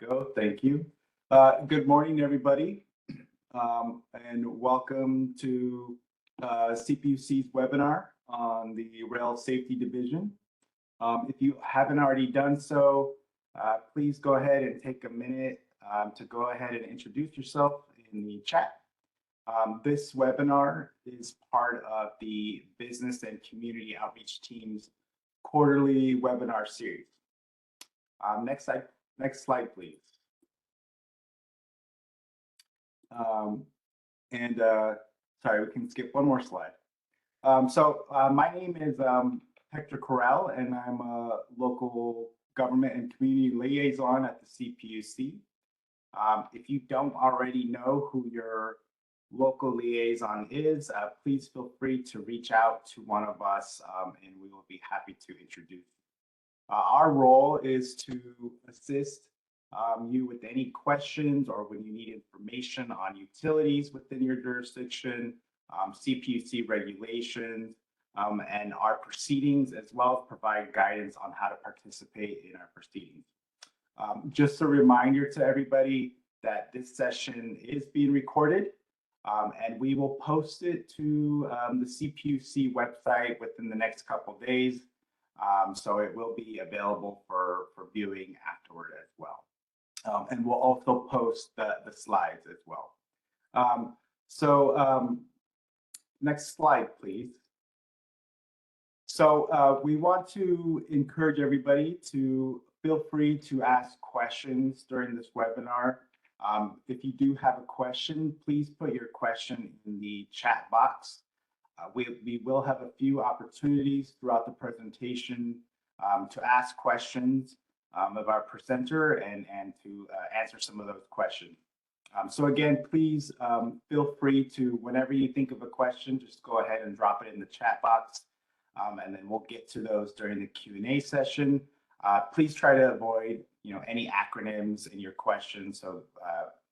go. Thank you. Good morning, everybody, and welcome to CPUC's webinar on the Rail Safety Division. If you haven't already done so, please go ahead and take a minute to go ahead and introduce yourself in the chat. This webinar is part of the Business and Community Outreach Team's quarterly webinar series. Next slide, please. Sorry, we can skip one more slide. My name is Hector Corral, and I'm a local government and community liaison at the CPUC. If you don't already know who your local liaison is, please feel free to reach out to one of us, and we will be happy to introduce you. Our role is to assist you with any questions or when you need information on utilities within your jurisdiction, CPUC regulations, and our proceedings, as well as provide guidance on how to participate in our proceedings. Just a reminder to everybody that this session is being recorded, and we will post it to the CPUC website within the next couple of days. So it will be available for viewing afterward as well. And we'll also post the slides as well. Next slide, please. So we want to encourage everybody to feel free to ask questions during this webinar. If you do have a question, please put your question in the chat box. We will have a few opportunities throughout the presentation to ask questions of our presenter and to answer some of those questions. So again, please feel free to, whenever you think of a question, just go ahead and drop it in the chat box, and then we'll get to those during the Q&A session. Please try to avoid, any acronyms in your question, so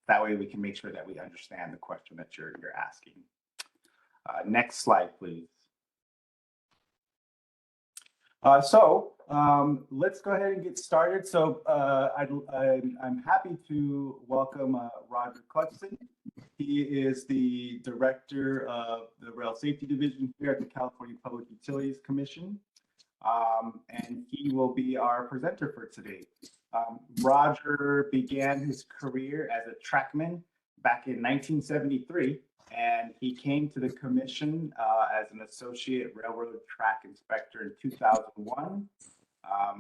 that way we can make sure that we understand the question that you're asking. Next slide, please. Let's go ahead and get started. So I'm happy to welcome Roger Clugston. He is the Director of the Rail Safety Division here at the California Public Utilities Commission, and he will be our presenter for today. Roger began his career as a trackman back in 1973. And he came to the commission as an associate railroad track inspector in 2001.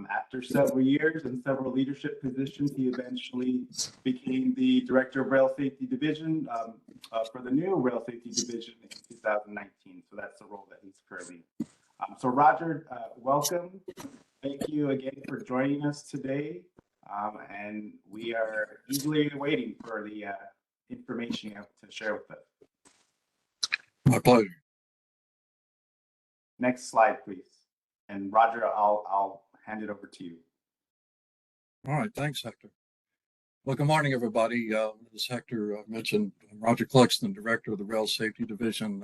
After several years and several leadership positions, he eventually became the director of Rail Safety Division for the new Rail Safety Division in 2019. So that's the role that he's currently in. So Roger, welcome. Thank you again for joining us today. And we are eagerly waiting for the information you have to share with us. My pleasure. Next slide, please. And Roger, I'll hand it over to you. All right, thanks, Hector. Well, good morning, everybody. As Hector mentioned, I'm Roger Clugston, Director of the Rail Safety Division.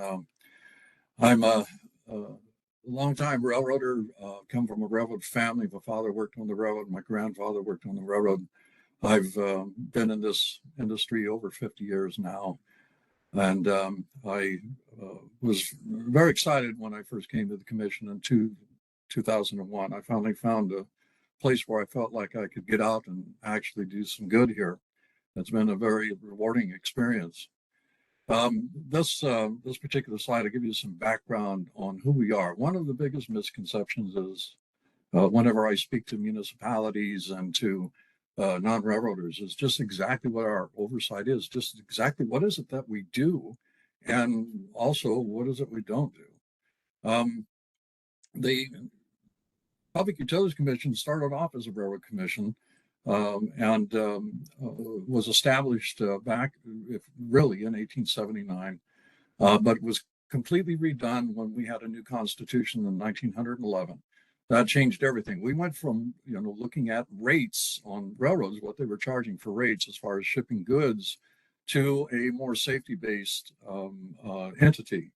I'm a longtime railroader, come from a railroad family. My father worked on the railroad, my grandfather worked on the railroad. I've been in this industry over 50 years now. And I was very excited when I first came to the commission in 2001. I finally found a place where I felt like I could get out and actually do some good here. It's been a very rewarding experience. This particular slide, I'll give you some background on who we are. One of the biggest misconceptions is whenever I speak to municipalities and to non-railroaders, is just exactly what our oversight is, just exactly what is it that we do, and also what is it we don't do. The Public Utilities Commission started off as a railroad commission and was established back really in 1879, but was completely redone when we had a new constitution in 1911. That changed everything. We went from, looking at rates on railroads, what they were charging for rates as far as shipping goods, to a more safety-based entity.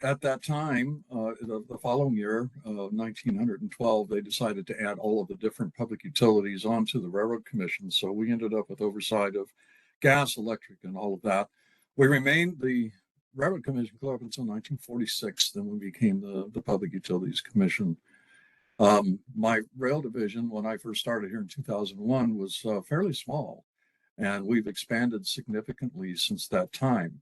at that time, the following year, 1912, they decided to add all of the different public utilities onto the Railroad Commission. So we ended up with oversight of gas, electric, and all of that. We remained the Railroad Commission Club until 1946. Then we became the Public Utilities Commission. My rail division, when I first started here in 2001, was fairly small, and we've expanded significantly since that time.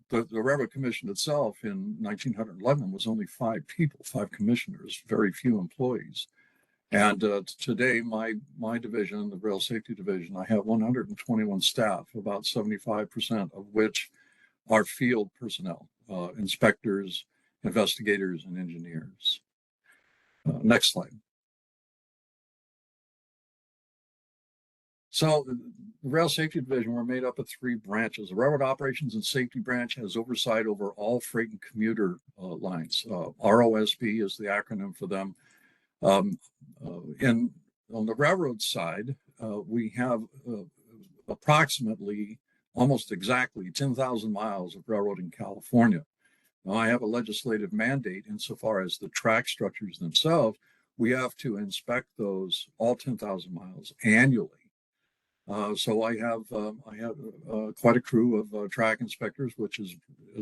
The Railroad Commission itself in 1911 was only 5 people, 5 commissioners, very few employees. And today, my division, the Rail Safety Division, I have 121 staff, about 75% of which are field personnel, inspectors, investigators, and engineers. Next slide. So the Rail Safety Division, we're made up of 3 branches. The Railroad Operations and Safety Branch has oversight over all freight and commuter lines. ROSB is the acronym for them. On the railroad side, we have approximately, almost exactly 10,000 miles of railroad in California. Now, I have a legislative mandate insofar as the track structures themselves. We have to inspect those all 10,000 miles annually. So I have quite a crew of track inspectors, which is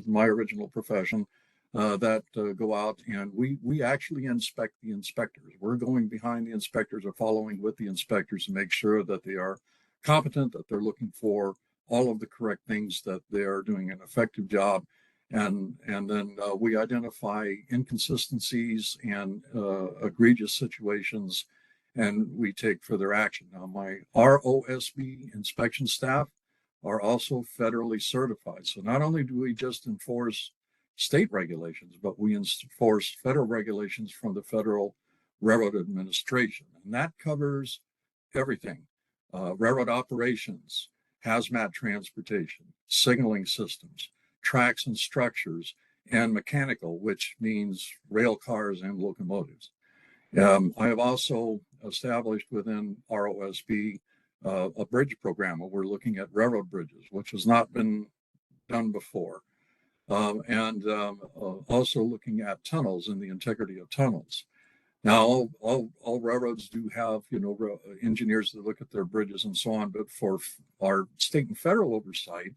my original profession, that go out and we actually inspect the inspectors. We're going behind the inspectors or following with the inspectors to make sure that they are competent, that they're looking for all of the correct things, that they are doing an effective job. And then we identify inconsistencies and egregious situations, and we take further action. Now, my ROSB inspection staff are also federally certified. So not only do we just enforce state regulations, but we enforce federal regulations from the Federal Railroad Administration. And that covers everything: railroad operations, hazmat transportation, signaling systems, tracks and structures, and mechanical, which means rail cars and locomotives. I have also established within ROSB a bridge program where we're looking at railroad bridges, which has not been done before, and also looking at tunnels and the integrity of tunnels. Now, all railroads do have, engineers that look at their bridges and so on, but for our state and federal oversight,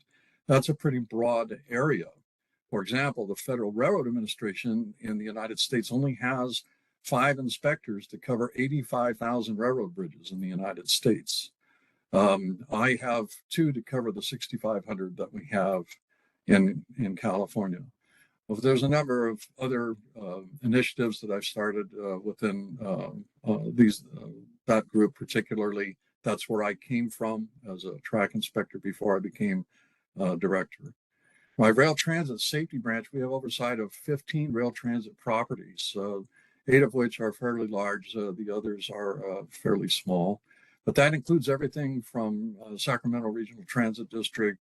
that's a pretty broad area. For example, the Federal Railroad Administration in the United States only has 5 inspectors to cover 85,000 railroad bridges in the United States. I have 2 to cover the 6,500 that we have in California. Well, there's a number of other initiatives that I've started within that group particularly. That's where I came from as a track inspector before I became director. My Rail Transit Safety Branch, we have oversight of 15 rail transit properties, 8 of which are fairly large. The others are fairly small. But that includes everything from Sacramento Regional Transit District,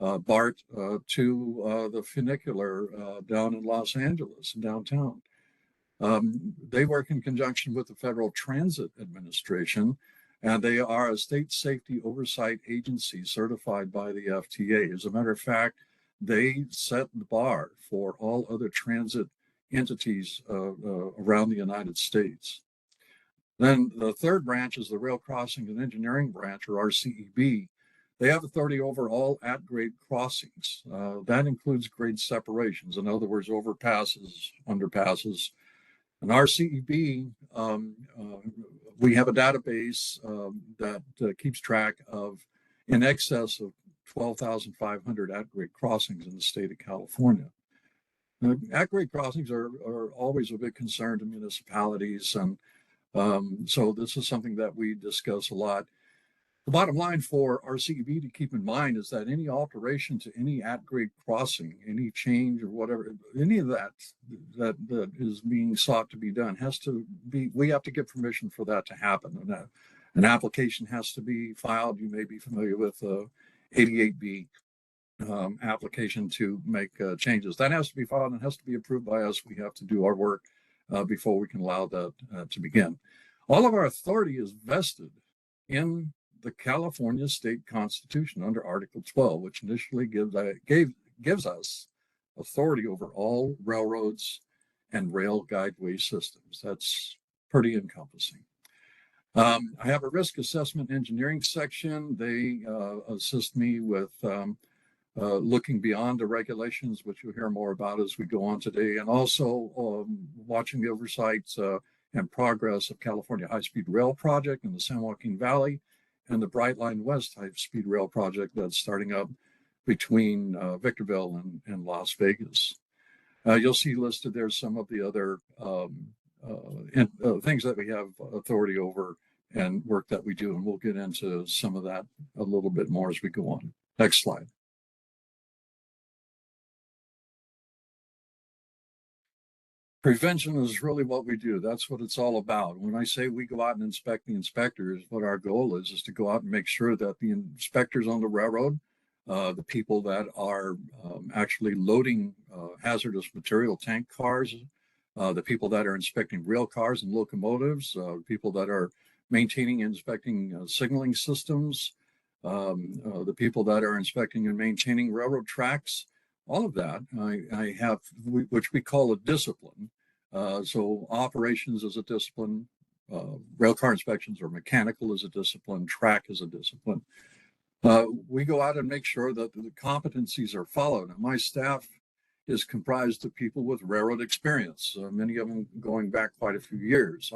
BART, to the funicular down in Los Angeles, downtown. They work in conjunction with the Federal Transit Administration, and they are a state safety oversight agency certified by the FTA. As a matter of fact, they set the bar for all other transit entities around the United States. Then the third branch is the Rail Crossing and Engineering Branch, or RCEB. They have authority over all at-grade crossings. That includes grade separations, in other words, overpasses, underpasses. And RCEB, we have a database that keeps track of in excess of 12,500 at-grade crossings in the state of California. At-grade crossings are always a big concern to municipalities, and so this is something that we discuss a lot. The bottom line for RCEB to keep in mind is that any alteration to any at-grade crossing, any change or whatever, any of that is being sought to be done has to be, we have to get permission for that to happen. And an application has to be filed. You may be familiar with 88B application to make changes. That has to be filed and has to be approved by us. We have to do our work before we can allow that to begin. All of our authority is vested in the California State Constitution under Article 12, which initially gives us authority over all railroads and rail guideway systems. That's pretty encompassing. I have a risk assessment engineering section. They assist me with looking beyond the regulations, which you'll hear more about as we go on today, and also watching the oversights and progress of California High-Speed Rail Project in the San Joaquin Valley and the Brightline West High-Speed Rail Project that's starting up between Victorville and Las Vegas. You'll see listed there some of the other things that we have authority over and work that we do, and we'll get into some of that a little bit more as we go on. Next slide. Prevention is really what we do. That's what it's all about. When I say we go out and inspect the inspectors, what our goal is to go out and make sure that the inspectors on the railroad, the people that are actually loading hazardous material tank cars, the people that are inspecting rail cars and locomotives, people that are maintaining and inspecting signaling systems, the people that are inspecting and maintaining railroad tracks, all of that I have, which we call a discipline. So operations is a discipline, rail car inspections or mechanical is a discipline, track is a discipline. We go out and make sure that the competencies are followed. And my staff is comprised of people with railroad experience, many of them going back quite a few years.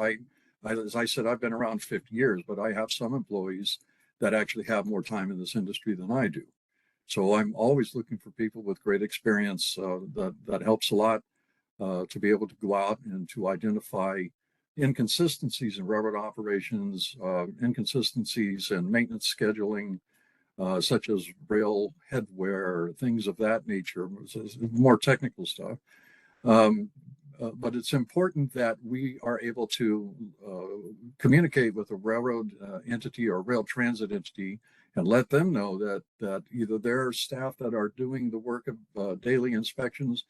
As I said, I've been around 50 years, but I have some employees that actually have more time in this industry than I do. So I'm always looking for people with great experience. That helps a lot to be able to go out and to identify inconsistencies in railroad operations, inconsistencies in maintenance scheduling, such as rail head wear, things of that nature, more technical stuff. But it's important that we are able to communicate with a railroad entity or rail transit entity and let them know that either their staff that are doing the work of daily inspections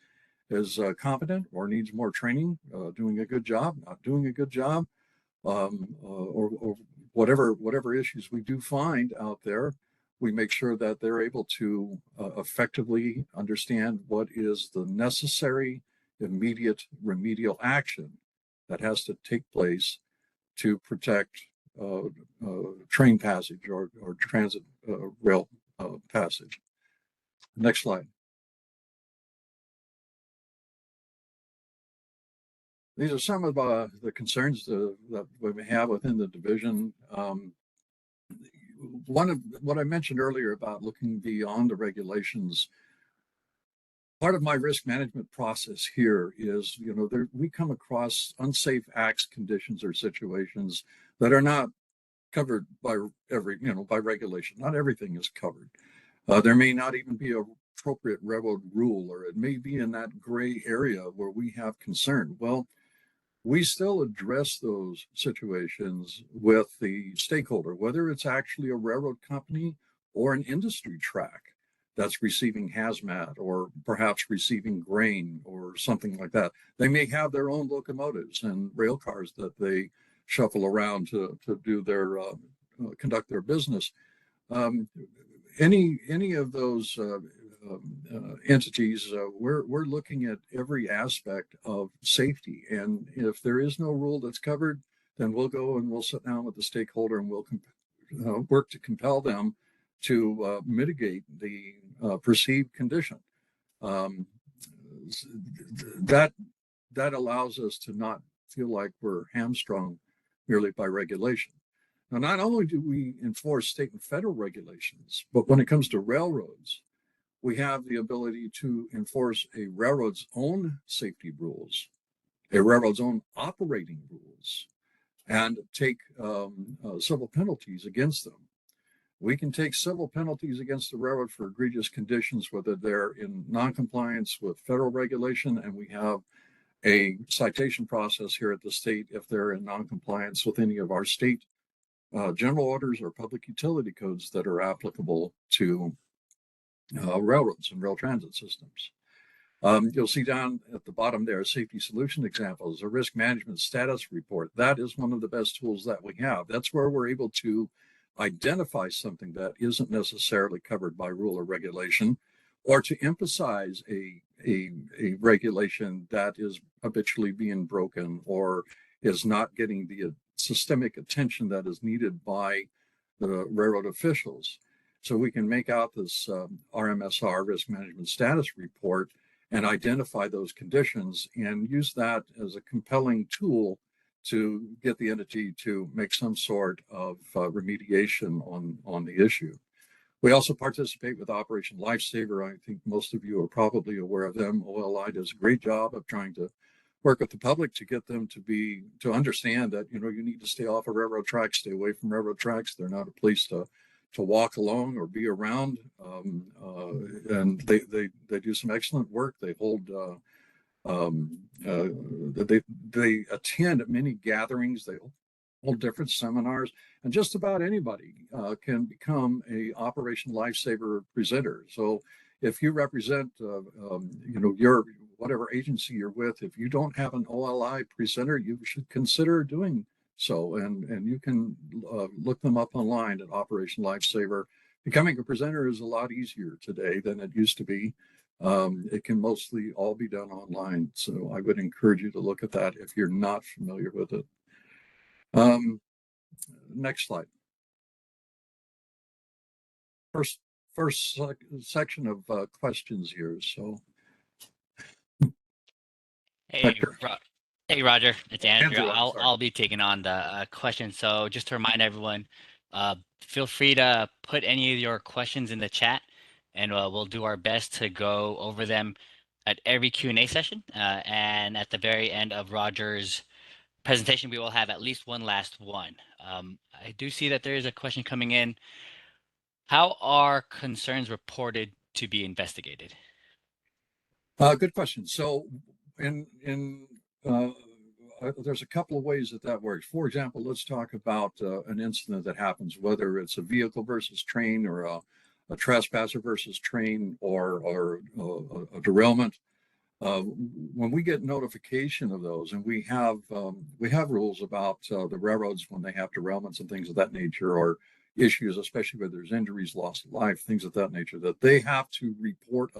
is competent or needs more training, doing a good job, not doing a good job, or whatever issues we do find out there. We make sure that they're able to effectively understand what is the necessary immediate remedial action that has to take place to protect train passage or transit rail passage. Next slide. These are some of the concerns that we have within the division. One of what I mentioned earlier about looking beyond the regulations, part of my risk management process here is, we come across unsafe acts, conditions, or situations that are not covered by by regulation. Not everything is covered. There may not even be an appropriate railroad rule, or it may be in that gray area where we have concern. Well, we still address those situations with the stakeholder, whether it's actually a railroad company or an industry track that's receiving hazmat or perhaps receiving grain or something like that. They may have their own locomotives and rail cars that they shuffle around to do their conduct their business. Any of those entities, we're looking at every aspect of safety, and if there is no rule that's covered, then we'll go and we'll sit down with the stakeholder and we'll work to compel them to mitigate the perceived condition. That allows us to not feel like we're hamstrung merely by regulation. Now, not only do we enforce state and federal regulations, but when it comes to railroads, we have the ability to enforce a railroad's own safety rules, a railroad's own operating rules, and take civil penalties against them. We can take civil penalties against the railroad for egregious conditions, whether they're in noncompliance with federal regulation, and we have a citation process here at the state if they're in noncompliance with any of our state general orders or public utility codes that are applicable to railroads and rail transit systems. You'll see down at the bottom there, safety solution examples, a risk management status report. That is one of the best tools that we have. That's where we're able to identify something that isn't necessarily covered by rule or regulation, or to emphasize a regulation that is habitually being broken or is not getting the systemic attention that is needed by the railroad officials. So we can make out this RMSR, Risk Management Status Report, and identify those conditions and use that as a compelling tool to get the entity to make some sort of remediation on the issue. We also participate with Operation Lifesaver. I think most of you are probably aware of them. OLI does a great job of trying to work with the public to get them to understand that, you know, you need to stay off of railroad tracks, stay away from railroad tracks. They're not a place to walk along or be around. And they do some excellent work. They hold they attend many gatherings. They hold different seminars, and just about anybody can become a Operation Lifesaver presenter. So if you represent, you know, your whatever agency you're with, if you don't have an OLI presenter, you should consider doing so. And you can look them up online at Operation Lifesaver. Becoming a presenter is a lot easier today than it used to be. It can mostly all be done online. So I would encourage you to look at that if you're not familiar with it. Next slide. First section of questions here. So, Hey, hey, Roger, it's Andrew. Andrew, I'll be taking on the question. So just to remind everyone, feel free to put any of your questions in the chat, and we'll do our best to go over them at every Q&A session. And at the very end of Roger's presentation, we will have at least one last one. I do see that there is a question coming in. How are concerns reported to be investigated? Good question. So there's a couple of ways that works. For example, let's talk about an incident that happens, whether it's a vehicle versus train or a trespasser versus train or a derailment. When we get notification of those, and we have rules about the railroads when they have derailments and things of that nature, or issues, especially where there's injuries, loss of life, things of that nature, that they have to report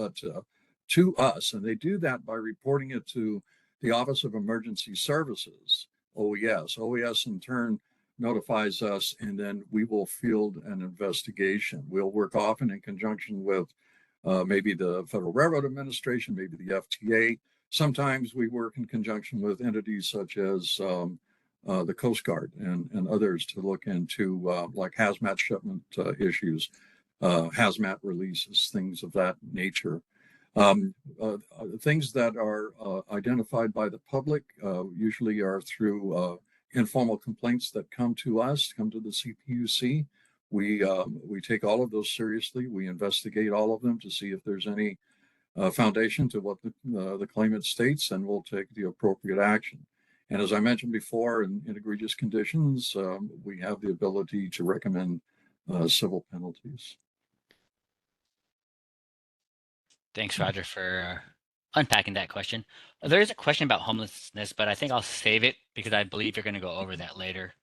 to us, and they do that by reporting it to the Office of Emergency Services, OES. OES in turn notifies us, and then we will field an investigation. We'll work often in conjunction with maybe the Federal Railroad Administration, maybe the FTA. Sometimes we work in conjunction with entities such as the Coast Guard and others to look into like hazmat shipment issues, hazmat releases, things of that nature. Things that are identified by the public usually are through informal complaints that come to us, come to the CPUC. We take all of those seriously. We investigate all of them to see if there's any foundation to what the claimant states, and we'll take the appropriate action. And as I mentioned before, in egregious conditions, we have the ability to recommend civil penalties. Thanks, Roger, for unpacking that question. There is a question about homelessness, but I think I'll save it because I believe you're going to go over that later.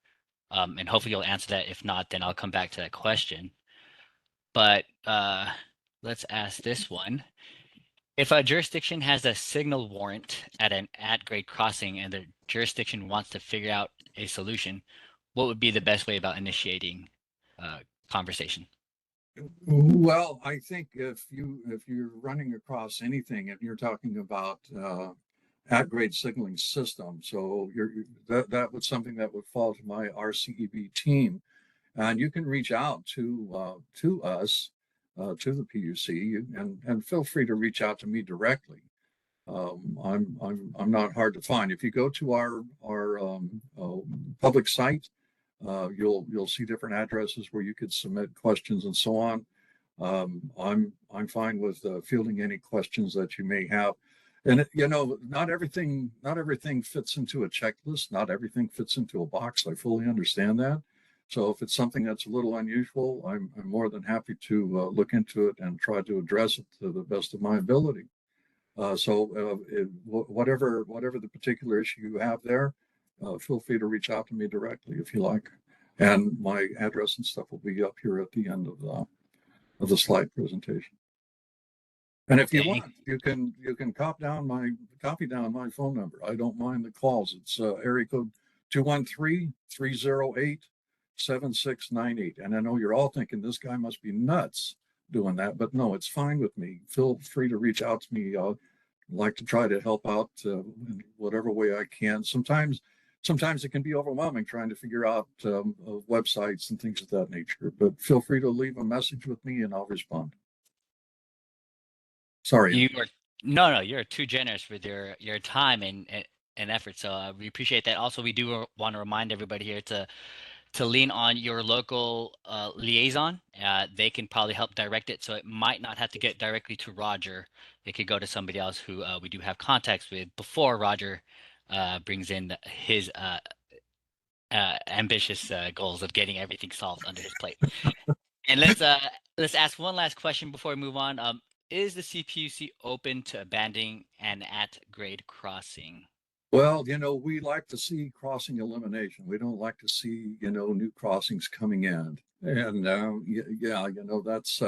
And hopefully you'll answer that. If not, then I'll come back to that question. But let's ask this one. If a jurisdiction has a signal warrant at an at-grade crossing and the jurisdiction wants to figure out a solution, what would be the best way about initiating conversation? Well, I think if you're running across anything and you're talking about at-grade signaling system, so that was something that would fall to my RCEB team, and you can reach out to us, to the PUC, and feel free to reach out to me directly. I'm not hard to find. If you go to our public site, you'll see different addresses where you could submit questions and so on. I'm fine with fielding any questions that you may have. And you know, not everything fits into a checklist. Not everything fits into a box. I fully understand that. So if it's something that's a little unusual, I'm more than happy to look into it and try to address it to the best of my ability. Whatever the particular issue you have there, feel free to reach out to me directly if you like. And my address and stuff will be up here at the end of the slide presentation. And if you Dang. want, you can copy down my phone number. I don't mind the calls. It's area code 213-308-7698. And I know you're all thinking this guy must be nuts doing that, but no, it's fine with me. Feel free to reach out to me. I'd like to try to help out in whatever way I can. Sometimes it can be overwhelming trying to figure out websites and things of that nature, but feel free to leave a message with me and I'll respond. Sorry. You are no, you're too generous with your time and effort. So we appreciate that. Also, we do want to remind everybody here to lean on your local liaison. They can probably help direct it. So it might not have to get directly to Roger. It could go to somebody else who we do have contacts with before Roger brings in his ambitious goals of getting everything solved under his plate. And let's ask one last question before we move on. Is the CPUC open to abandoning an at-grade crossing? Well, we like to see crossing elimination. We don't like to see, new crossings coming in. And yeah, that's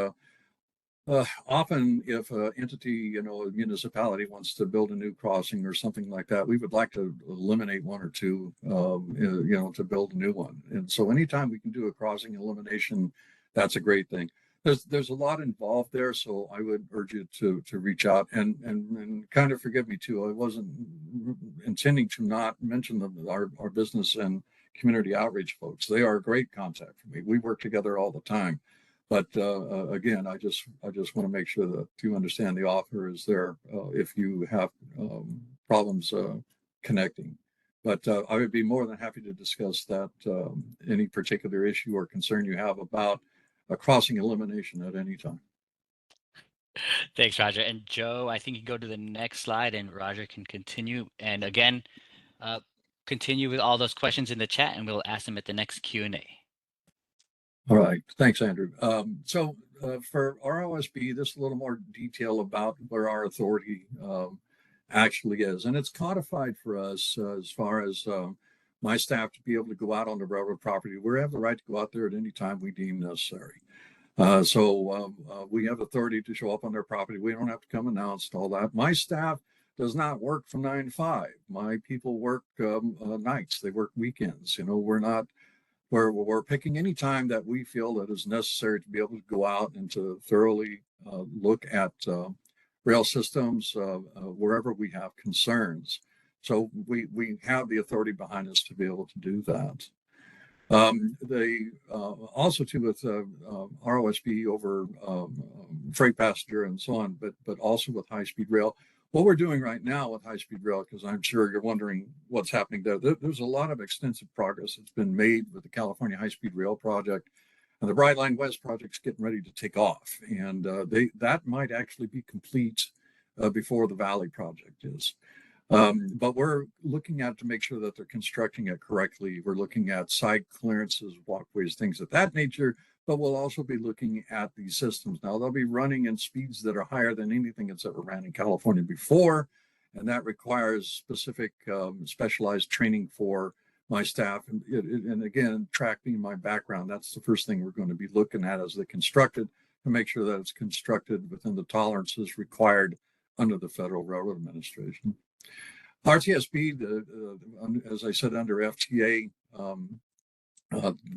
often if an entity, a municipality wants to build a new crossing or something like that, we would like to eliminate one or two, to build a new one. And so anytime we can do a crossing elimination, that's a great thing. There's a lot involved there, so I would urge you to reach out and kind of forgive me too. I wasn't intending to not mention our business and community outreach folks. They are a great contact for me. We work together all the time. But again, I just want to make sure that you understand the offer is there if you have problems connecting. But I would be more than happy to discuss that any particular issue or concern you have about a crossing elimination at any time. Thanks, Roger. And Joe, I think you go to the next slide and Roger can continue. And again, continue with all those questions in the chat and we'll ask them at the next Q&A. All right. Thanks, Andrew. So for ROSB, this is a little more detail about where our authority actually is. And it's codified for us as far as my staff to be able to go out on the railroad property. We have the right to go out there at any time we deem necessary. So we have authority to show up on their property. We don't have to come announced, all that. My staff does not work from 9 to 5. My people work nights. They work weekends. We're picking any time that we feel that is necessary to be able to go out and to thoroughly look at rail systems wherever we have concerns. So we have the authority behind us to be able to do that. Also too with ROSB over freight passenger and so on, but also with high-speed rail. What we're doing right now with high-speed rail, because I'm sure you're wondering what's happening there. There's a lot of extensive progress that's been made with the California High-Speed Rail project, and the Bright Line West project's getting ready to take off, and that might actually be complete before the Valley project is. But we're looking at to make sure that they're constructing it correctly. We're looking at side clearances, walkways, things of that nature. But we'll also be looking at these systems. Now, they'll be running in speeds that are higher than anything that's ever ran in California before, and that requires specific specialized training for my staff. And again, tracking my background, that's the first thing we're going to be looking at as they constructed to make sure that it's constructed within the tolerances required under the Federal Railroad Administration. RTSB, as I said, under FTA,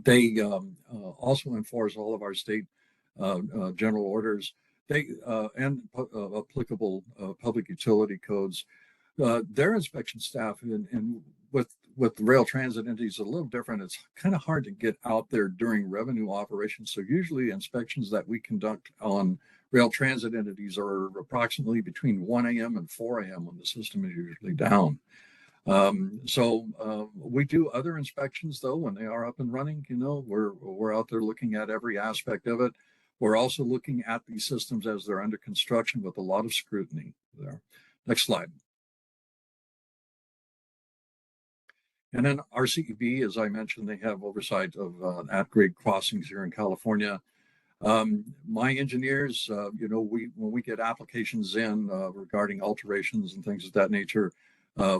they also enforce all of our state general orders. And applicable public utility codes. Their inspection staff and with the rail transit entities a little different. It's kind of hard to get out there during revenue operations. So usually inspections that we conduct on rail transit entities are approximately between 1 a.m. and 4 a.m. when the system is usually down. So we do other inspections though when they are up and running. We're out there looking at every aspect of it. We're also looking at these systems as they're under construction with a lot of scrutiny there. Next slide. And then RCEB, as I mentioned, they have oversight of at-grade crossings here in California. My engineers, when we get applications in regarding alterations and things of that nature,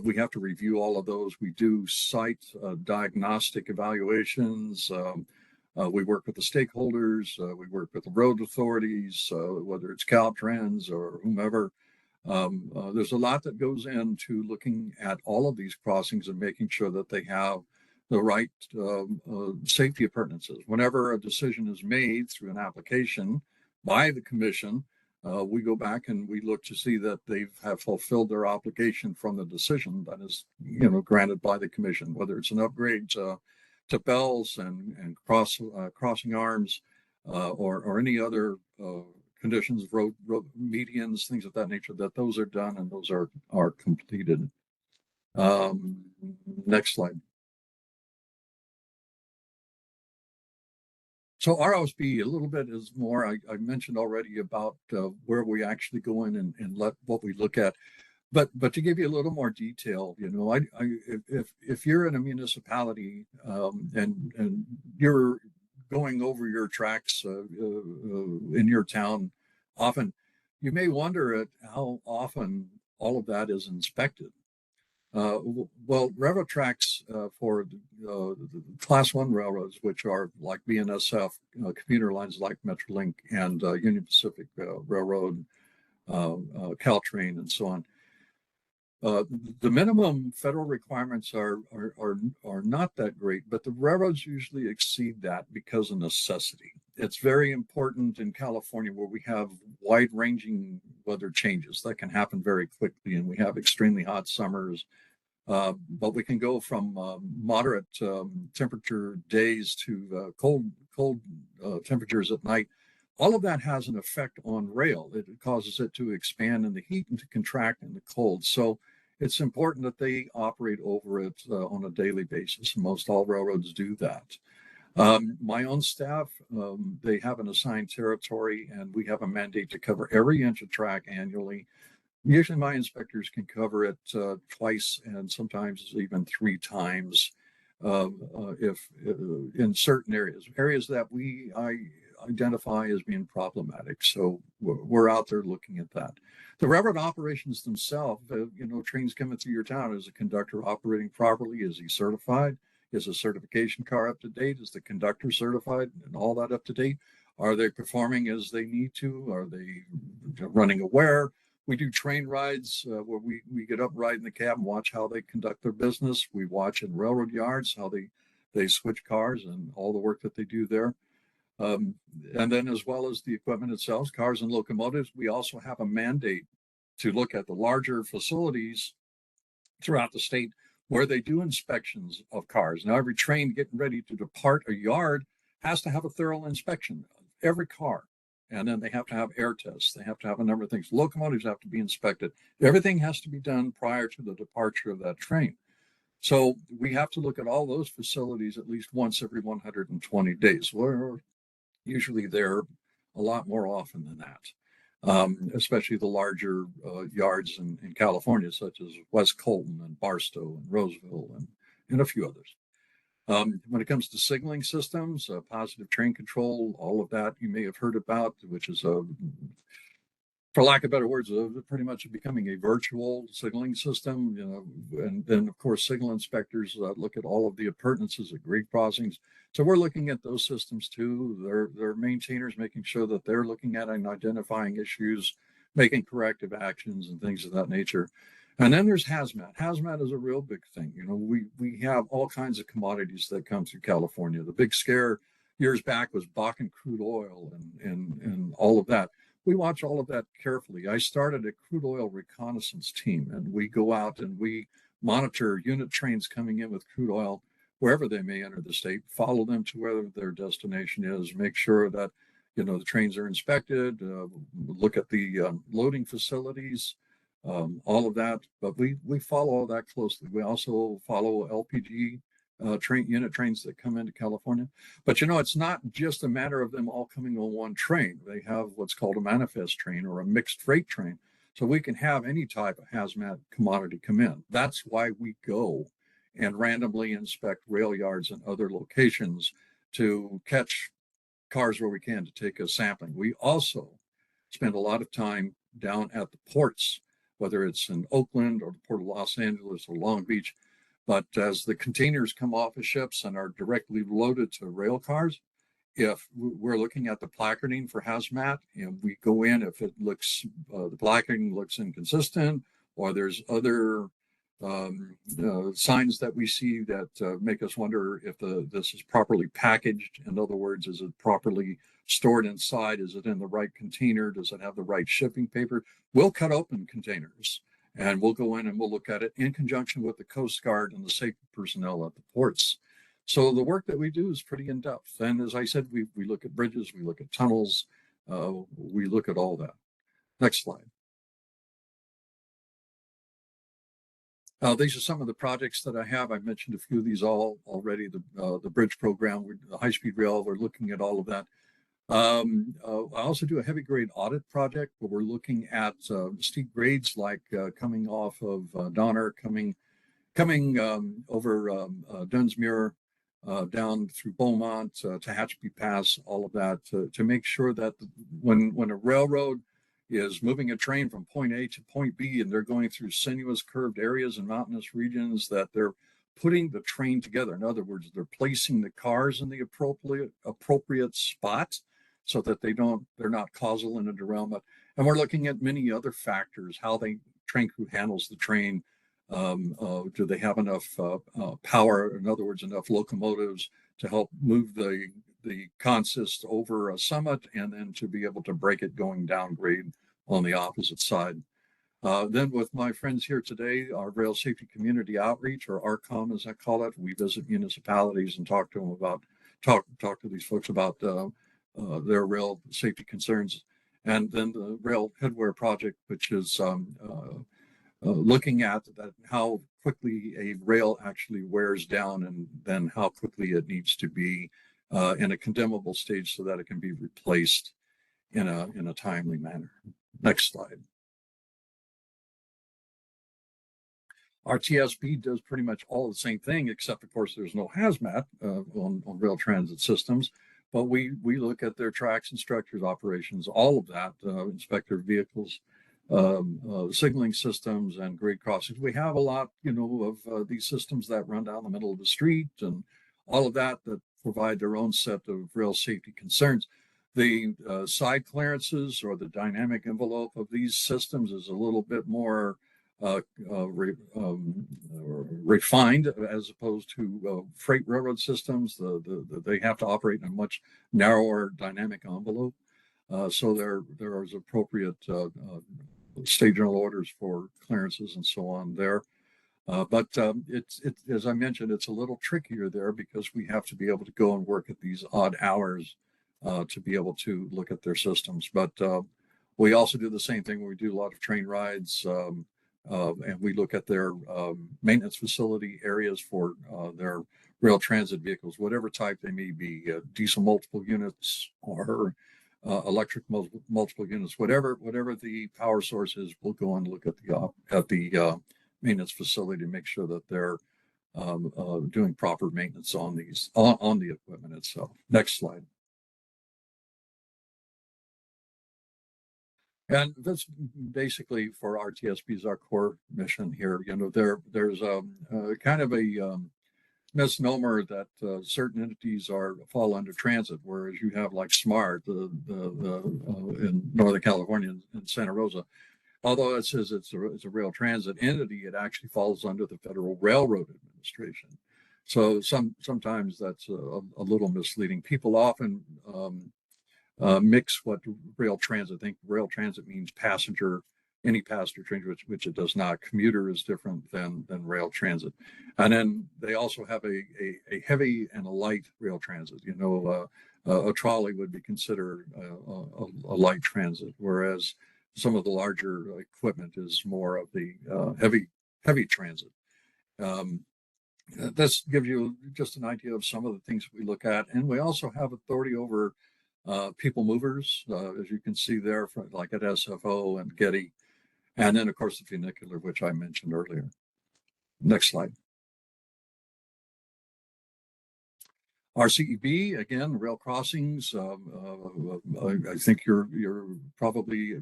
we have to review all of those. We do site diagnostic evaluations. We work with the stakeholders. We work with the road authorities, whether it's Caltrans or whomever. There's a lot that goes into looking at all of these crossings and making sure that they have the right safety appurtenances. Whenever a decision is made through an application by the commission, we go back and we look to see that they have fulfilled their obligation from the decision that is, granted by the commission, whether it's an upgrade to bells and crossing arms or any other conditions, road medians, things of that nature, that those are done and those are completed. Next slide. So ROSB, a little bit is more, I mentioned already about where we actually go in and what we look at. But to give you a little more detail, if you're in a municipality and you're going over your tracks in your town, often you may wonder at how often all of that is inspected. Well, railroad tracks for the Class 1 railroads, which are like BNSF, commuter lines like Metrolink and Union Pacific Railroad, Caltrain, and so on. The minimum federal requirements are not that great, but the railroads usually exceed that because of necessity. It's very important in California where we have wide-ranging weather changes that can happen very quickly, and we have extremely hot summers. But we can go from moderate temperature days to cold temperatures at night. All of that has an effect on rail. It causes it to expand in the heat and to contract in the cold. So it's important that they operate over it on a daily basis. Most all railroads do that. My own staff, they have an assigned territory, and we have a mandate to cover every inch of track annually. Usually my inspectors can cover it twice and sometimes even 3 times if in certain areas that I identify as being problematic. So we're out there looking at that. The railroad operations themselves, trains coming through your town. Is a conductor operating properly? Is he certified? Is a certification car up to date? Is the conductor certified and all that up to date? Are they performing as they need to? Are they running aware? We do train rides where we get up, ride in the cab, and watch how they conduct their business. We watch in railroad yards how they switch cars and all the work that they do there. And then as well as the equipment itself, cars and locomotives, we also have a mandate to look at the larger facilities throughout the state where they do inspections of cars. Now, every train getting ready to depart a yard has to have a thorough inspection of every car. And then they have to have air tests. They have to have a number of things. Locomotives have to be inspected. Everything has to be done prior to the departure of that train. So we have to look at all those facilities at least once every 120 days. We're usually there a lot more often than that, especially the larger yards in California, such as West Colton and Barstow and Roseville and a few others. When it comes to signaling systems, positive train control, all of that you may have heard about, which is, for lack of better words, pretty much becoming a virtual signaling system. And then, of course, signal inspectors look at all of the appurtenances at grade crossings. So we're looking at those systems too. They're maintainers, making sure that they're looking at and identifying issues, making corrective actions and things of that nature. And then there's hazmat. Hazmat is a real big thing. We have all kinds of commodities that come through California. The big scare years back was Bakken crude oil and all of that. We watch all of that carefully. I started a crude oil reconnaissance team, and we go out and we monitor unit trains coming in with crude oil wherever they may enter the state, follow them to wherever their destination is, make sure that the trains are inspected, look at the loading facilities, all of that. But we follow all that closely. We also follow LPG unit trains that come into California. But it's not just a matter of them all coming on one train. They have what's called a manifest train or a mixed freight train. So we can have any type of hazmat commodity come in. That's why we go and randomly inspect rail yards and other locations to catch cars where we can to take a sampling. We also spend a lot of time down at the ports, whether it's in Oakland or the Port of Los Angeles or Long Beach. But as the containers come off of ships and are directly loaded to rail cars, if we're looking at the placarding for hazmat, and we go in, if it looks, the placarding looks inconsistent, or there's other signs that we see that make us wonder if this is properly packaged. In other words, is it properly stored inside? Is it in the right container? Does it have the right shipping paper? We'll cut open containers and we'll go in and we'll look at it in conjunction with the Coast Guard and the safety personnel at the ports. So the work that we do is pretty in depth. And as I said, we look at bridges, we look at tunnels, we look at all that. Next slide. These are some of the projects that I have. I mentioned a few of these already. The bridge program, the high-speed rail, we're looking at all of that. I also do a heavy grade audit project where we're looking at steep grades like coming off of Donner, coming over Dunsmuir, down through Beaumont, Tehachapi Pass, all of that to make sure that when a railroad is moving a train from point A to point B and they're going through sinuous curved areas and mountainous regions, that they're putting the train together. In other words, they're placing the cars in the appropriate spot so that they're not causal in a derailment. And we're looking at many other factors, how the train crew handles the train. Do they have enough power? In other words, enough locomotives to help move the consist over a summit and then to be able to break it going down grade on the opposite side. Then with my friends here today, our Rail Safety Community Outreach, or RCOM as I call it, we visit municipalities and talk to them about, talk to these folks about their rail safety concerns. And then the Rail Headwear Project, which is looking at that, how quickly a rail actually wears down and then how quickly it needs to be in a condemnable stage so that it can be replaced in a timely manner. Next slide. RTSB does pretty much all the same thing, except of course there's no hazmat on rail transit systems, but we look at their tracks and structures operations, all of that, inspect their vehicles, signaling systems and grade crossings. We have a lot, of these systems that run down the middle of the street and all of that provide their own set of rail safety concerns. The side clearances or the dynamic envelope of these systems is a little bit more refined as opposed to freight railroad systems. They have to operate in a much narrower dynamic envelope. So there is appropriate state general orders for clearances and so on there. But it's as I mentioned, it's a little trickier there because we have to be able to go and work at these odd hours to be able to look at their systems. But we also do the same thing when we do a lot of train rides, and we look at their maintenance facility areas for their rail transit vehicles, whatever type they may be, diesel multiple units or electric multiple units, whatever the power source is. We'll go and look at the maintenance facility to make sure that they're doing proper maintenance on these on the equipment itself. Next slide. And that's basically for RTSB's our core mission here. There's a kind of a misnomer that certain entities fall under transit, whereas you have like SMART in Northern California in Santa Rosa. Although it says it's a rail transit entity, it actually falls under the Federal Railroad Administration. So sometimes that's a little misleading. People often mix what rail transit think. Rail transit means passenger, any passenger train, which it does not. Commuter is different than rail transit. And then they also have a heavy and a light rail transit. A trolley would be considered a light transit, whereas some of the larger equipment is more of the heavy transit. This gives you just an idea of some of the things we look at. And we also have authority over people movers, as you can see there, like at SFO and Getty. And then, of course, the funicular, which I mentioned earlier. Next slide. RCEB, again, rail crossings. I think you're probably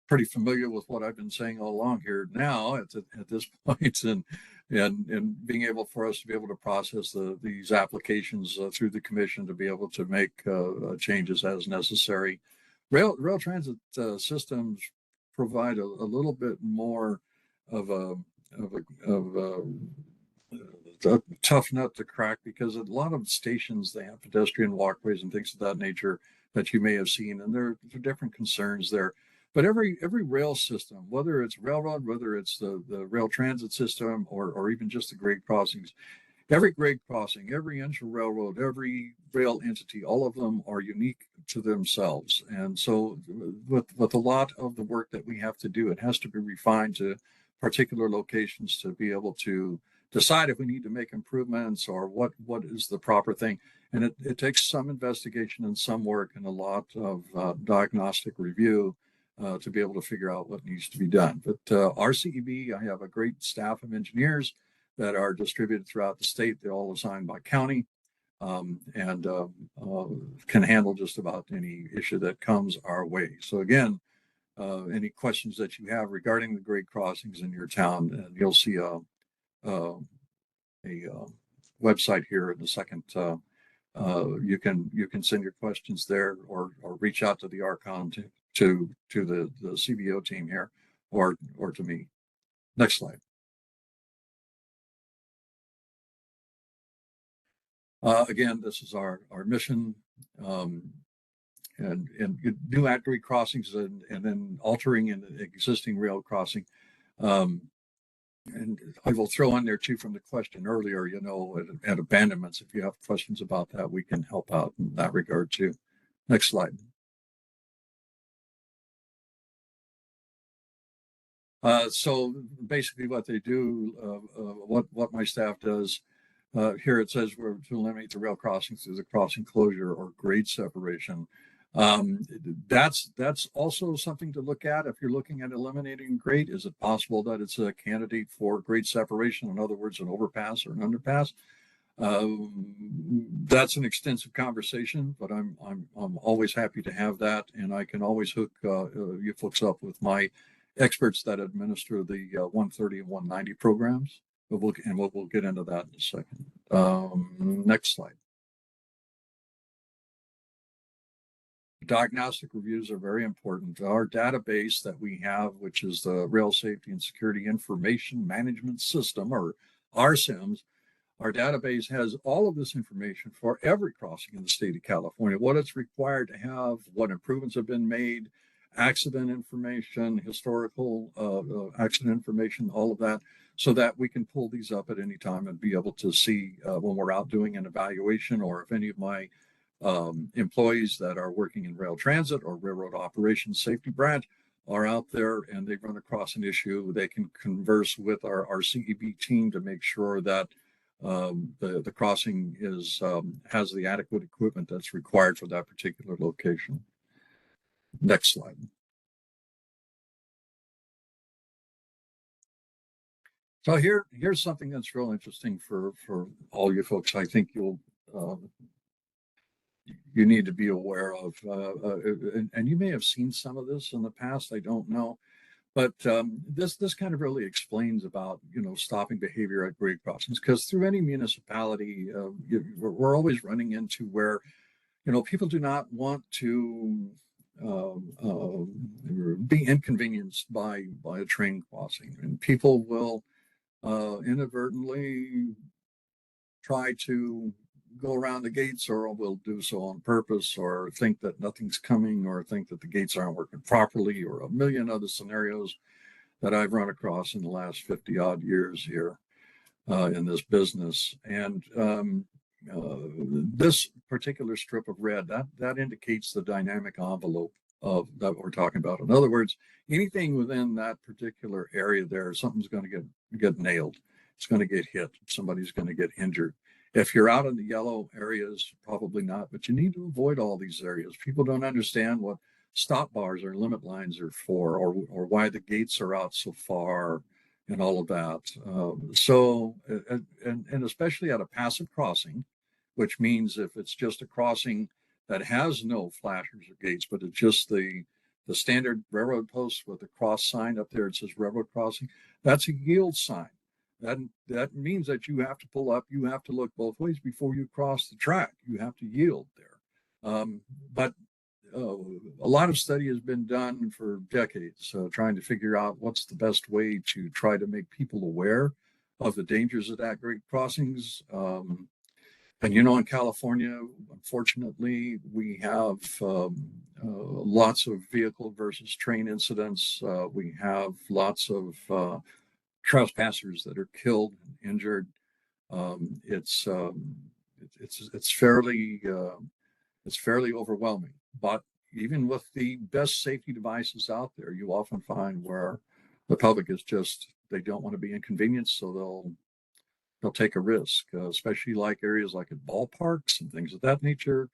pretty familiar with what I've been saying all along here now at this point. And and being able for us to be able to process these applications through the commission to be able to make changes as necessary. Rail transit systems provide a little bit more of a tough nut to crack, because a lot of stations, they have pedestrian walkways and things of that nature that you may have seen, and there are different concerns there. But every rail system, whether it's railroad, whether it's the rail transit system, or even just the grade crossings, every grade crossing, every inch of railroad, every rail entity, all of them are unique to themselves. And so with a lot of the work that we have to do, it has to be refined to particular locations to be able to decide if we need to make improvements or what is the proper thing. And it takes some investigation and some work and a lot of diagnostic review to be able to figure out what needs to be done. But RCEB, I have a great staff of engineers that are distributed throughout the state. They're all assigned by county, and can handle just about any issue that comes our way. So again, any questions that you have regarding the grade crossings in your town, and you'll see a website here in a second. You can send your questions there, or reach out to the ARCON to the CBO team here, or to me. Next slide. Again, this is our mission, and new grade crossings, and then altering an existing rail crossing. And I will throw in there too, from the question earlier, at abandonments, if you have questions about that, we can help out in that regard too. Next slide. So basically what they do, what my staff does, here it says we're to eliminate the rail crossings through the crossing closure or grade separation. That's also something to look at. If you're looking at eliminating grade, is it possible that it's a candidate for grade separation? In other words, an overpass or an underpass? That's an extensive conversation, but I'm always happy to have that, and I can always hook you folks up with my experts that administer the 130 and 190 programs. But we'll get into that in a second. Next slide. Diagnostic reviews are very important. Our database that we have, which is the Rail Safety and Security Information Management System, or RSIMS, our database has all of this information for every crossing in the state of California, what it's required to have, what improvements have been made, accident information, historical accident information, all of that, so that we can pull these up at any time and be able to see when we're out doing an evaluation, or if any of my employees that are working in rail transit or railroad operations safety branch are out there and they run across an issue, they can converse with our CEB team to make sure that the crossing has the adequate equipment that's required for that particular location. Next slide. So here's something that's real interesting for all you folks. I think you need to be aware of, and you may have seen some of this in the past, I don't know, but this kind of really explains about stopping behavior at grade crossings, because through any municipality, we're always running into where people do not want to be inconvenienced by a train crossing, and people will inadvertently try to go around the gates, or will do so on purpose, or think that nothing's coming, or think that the gates aren't working properly, or a million other scenarios that I've run across in the last 50 odd years here in this business. And this particular strip of red, that indicates the dynamic envelope of that we're talking about. In other words, anything within that particular area there, something's going to get nailed. It's going to get hit. Somebody's going to get injured. If you're out in the yellow areas, probably not, but you need to avoid all these areas. People don't understand what stop bars or limit lines are for, or why the gates are out so far, and all of that. And especially at a passive crossing, which means if it's just a crossing that has no flashers or gates, but it's just the standard railroad post with a cross sign up there, it says railroad crossing, that's a yield sign. that means that you have to pull up, you have to look both ways before you cross the track. You have to yield there. But a lot of study has been done for decades trying to figure out what's the best way to try to make people aware of the dangers of at-grade crossings. And in California, unfortunately, we have lots of vehicle versus train incidents. We have lots of trespassers that are killed and injured. It's fairly overwhelming. But even with the best safety devices out there, you often find where the public is just, they don't want to be inconvenienced, so they'll take a risk, especially like areas like at ballparks and things of that nature.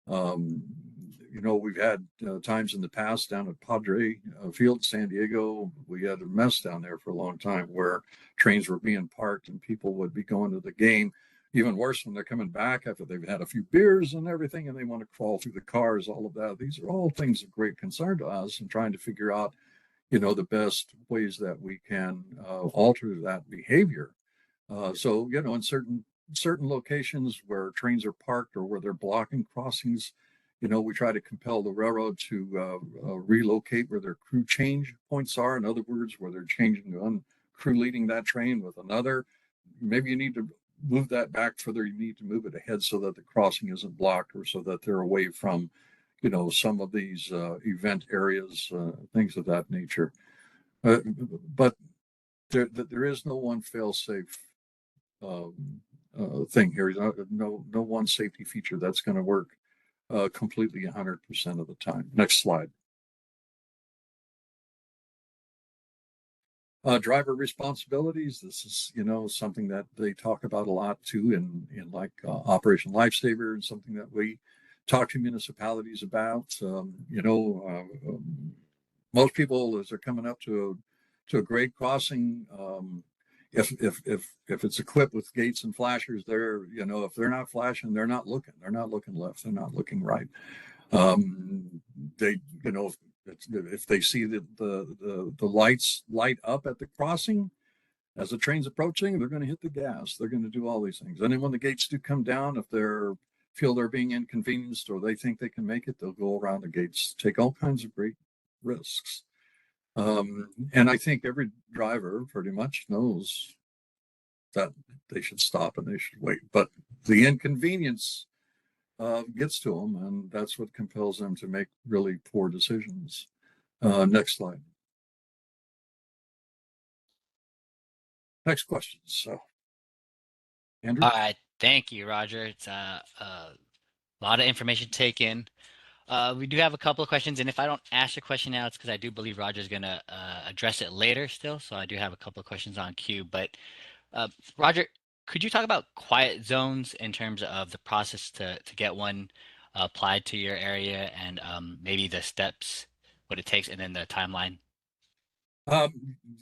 We've had times in the past down at Padre Field, San Diego. We had a mess down there for a long time where trains were being parked and people would be going to the game. Even worse when they're coming back after they've had a few beers and everything, and they want to crawl through the cars, all of that. These are all things of great concern to us, and trying to figure out, the best ways that we can alter that behavior. So, in certain locations where trains are parked or where they're blocking crossings, we try to compel the railroad to relocate where their crew change points are. In other words, where they're changing one crew leading that train with another. Maybe you need to move that back further. You need to move it ahead so that the crossing isn't blocked, or so that they're away from, some of these event areas, things of that nature. But there is no one fail-safe thing here. No one safety feature that's going to work completely 100% of the time. Next slide. Driver responsibilities. This is, something that they talk about a lot too in like Operation Lifesaver, and something that we talk to municipalities about. Most people, as they're coming up to a grade crossing, if it's equipped with gates and flashers, if they're not flashing, they're not looking left, they're not looking right. If they see the lights light up at the crossing as the train's approaching, they're going to hit the gas. They're going to do all these things. And then when the gates do come down, if feel they're being inconvenienced or they think they can make it, they'll go around the gates, take all kinds of great risks. And I think every driver pretty much knows that they should stop and they should wait. But the inconvenience gets to them, and that's what compels them to make really poor decisions. Next slide. Next question. So, Andrew? All right. Thank you, Roger. It's a lot of information taken. We do have a couple of questions, and if I don't ask a question now, it's because I do believe Roger's going to address it later still. So I do have a couple of questions on queue. But Roger, could you talk about quiet zones in terms of the process to get one applied to your area, and maybe the steps, what it takes, and then the timeline?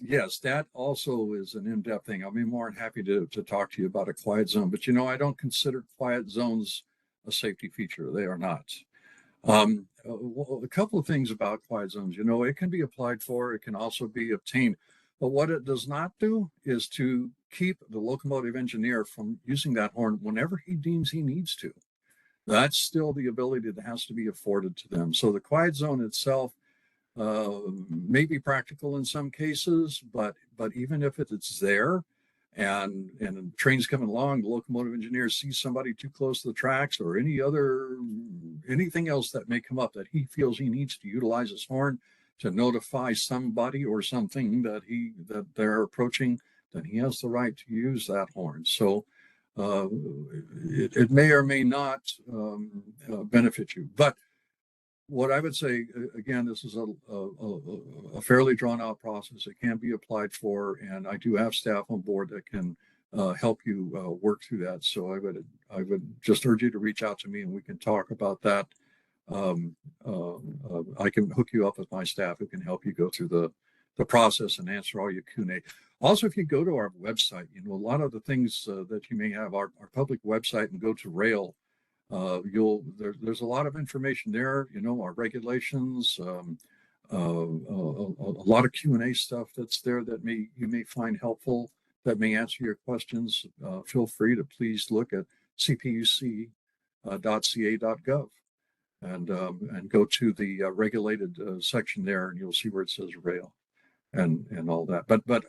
Yes, that also is an in-depth thing. I'll be more than happy to talk to you about a quiet zone, but I don't consider quiet zones a safety feature. They are not. A couple of things about quiet zones. It can be applied for, it can also be obtained, but what it does not do is to keep the locomotive engineer from using that horn whenever he deems he needs to. That's still the ability that has to be afforded to them. So the quiet zone itself may be practical in some cases, but even if it's there, and trains coming along, the locomotive engineer sees somebody too close to the tracks, or anything else that may come up that he feels he needs to utilize his horn to notify somebody or something that they're approaching, then he has the right to use that horn. So it may or may not benefit you. But what I would say, again, this is a fairly drawn out process. It can be applied for, and I do have staff on board that can help you work through that. So I would just urge you to reach out to me, and we can talk about that. I can hook you up with my staff who can help you go through the process and answer all your Q&A. Also, if you go to our website, a lot of the things that you may have, our public website, and go to Rail, there's a lot of information there, our regulations, a lot of Q&A stuff that's there that you may find helpful. that may answer your questions, feel free to please look at cpuc.ca.gov and go to the regulated section there, and you'll see where it says rail and all that. But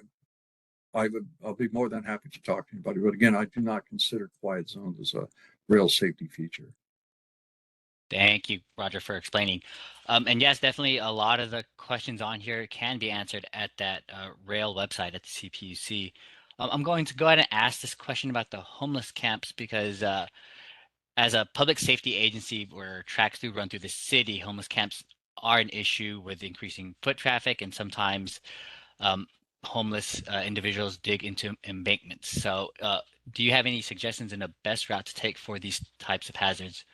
I'll be more than happy to talk to anybody. But again, I do not consider quiet zones as a rail safety feature. Thank you, Roger, for explaining. And yes, definitely a lot of the questions on here can be answered at that rail website at the CPUC. I'm going to go ahead and ask this question about the homeless camps because as a public safety agency where tracks do run through the city, homeless camps are an issue with increasing foot traffic, and sometimes homeless individuals dig into embankments. So do you have any suggestions in the best route to take for these types of hazards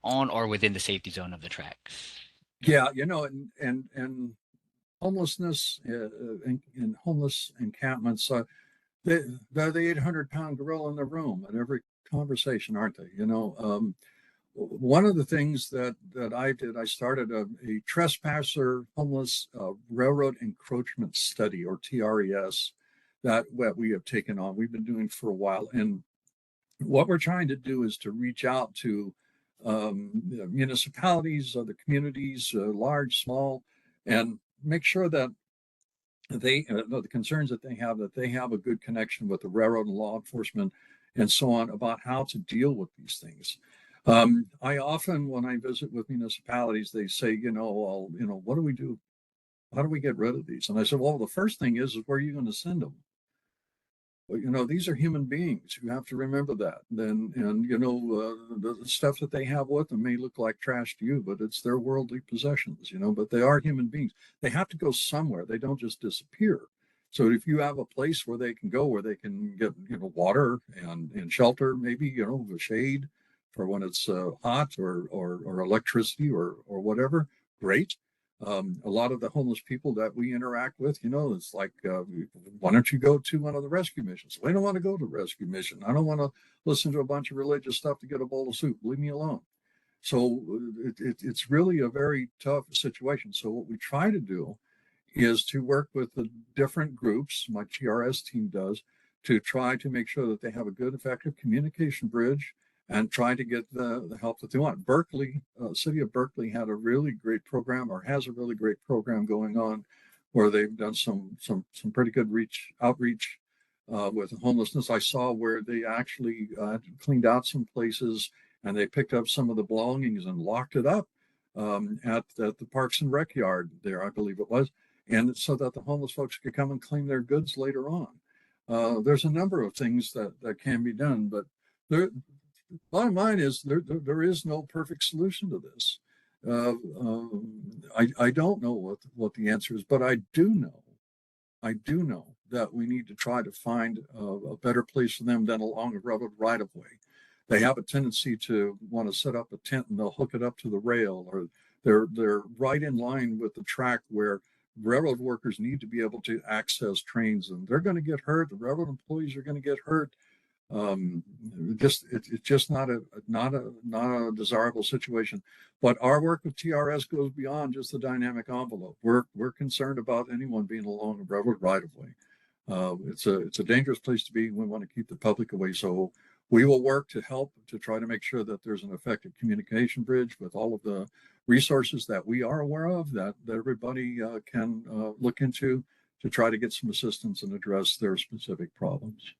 on or within the safety zone of the tracks? Yeah, you know, and homelessness in homeless encampments, they're the 800-pound gorilla in the room at every conversation, aren't they? You know, one of the things that I did, I started a trespasser homeless railroad encroachment study, or TRES, that we have taken on. We've been doing for a while, and what we're trying to do is to reach out to municipalities, other communities, large, small, and make sure that they the concerns that they have a good connection with the railroad and law enforcement and so on about how to deal with these things. I often, when I visit with municipalities, they say, you know, well, you know, what do we do? How do we get rid of these? And I said, well, the first thing is where are you going to send them? But, you know, these are human beings. You have to remember that. And you know, the stuff that they have with them may look like trash to you, but it's their worldly possessions, you know, but they are human beings. They have to go somewhere. They don't just disappear. So if you have a place where they can go, where they can get, you know, water and shelter, maybe, you know, the shade for when it's hot, or electricity or whatever, great. A lot of the homeless people that we interact with, you know, it's like, why don't you go to one of the rescue missions? Well, I don't want to go to rescue mission. I don't want to listen to a bunch of religious stuff to get a bowl of soup. Leave me alone. So it's really a very tough situation. So what we try to do is to work with the different groups, my TRS team does, to try to make sure that they have a good, effective communication bridge and try to get the help that they want. Berkeley, city of Berkeley had a really great program, or has a really great program going on, where they've done some pretty good outreach with homelessness. I saw where they actually cleaned out some places, and they picked up some of the belongings and locked it up at the Parks and Rec yard there, I believe it was, and so that the homeless folks could come and claim their goods later on. There's a number of things that can be done, but bottom line is there is no perfect solution to this. I don't know what the answer is, but I do know that we need to try to find a better place for them than along a railroad right of way. They have a tendency to want to set up a tent and they'll hook it up to the rail, or they're right in line with the track where railroad workers need to be able to access trains, and they're going to get hurt. The railroad employees are going to get hurt. It's just not a desirable situation. But our work with TRS goes beyond just the dynamic envelope. We're concerned about anyone being along a railroad right of way. It's a dangerous place to be. We want to keep the public away. So we will work to help to try to make sure that there's an effective communication bridge with all of the resources that we are aware of, that everybody can look into, to try to get some assistance and address their specific problems.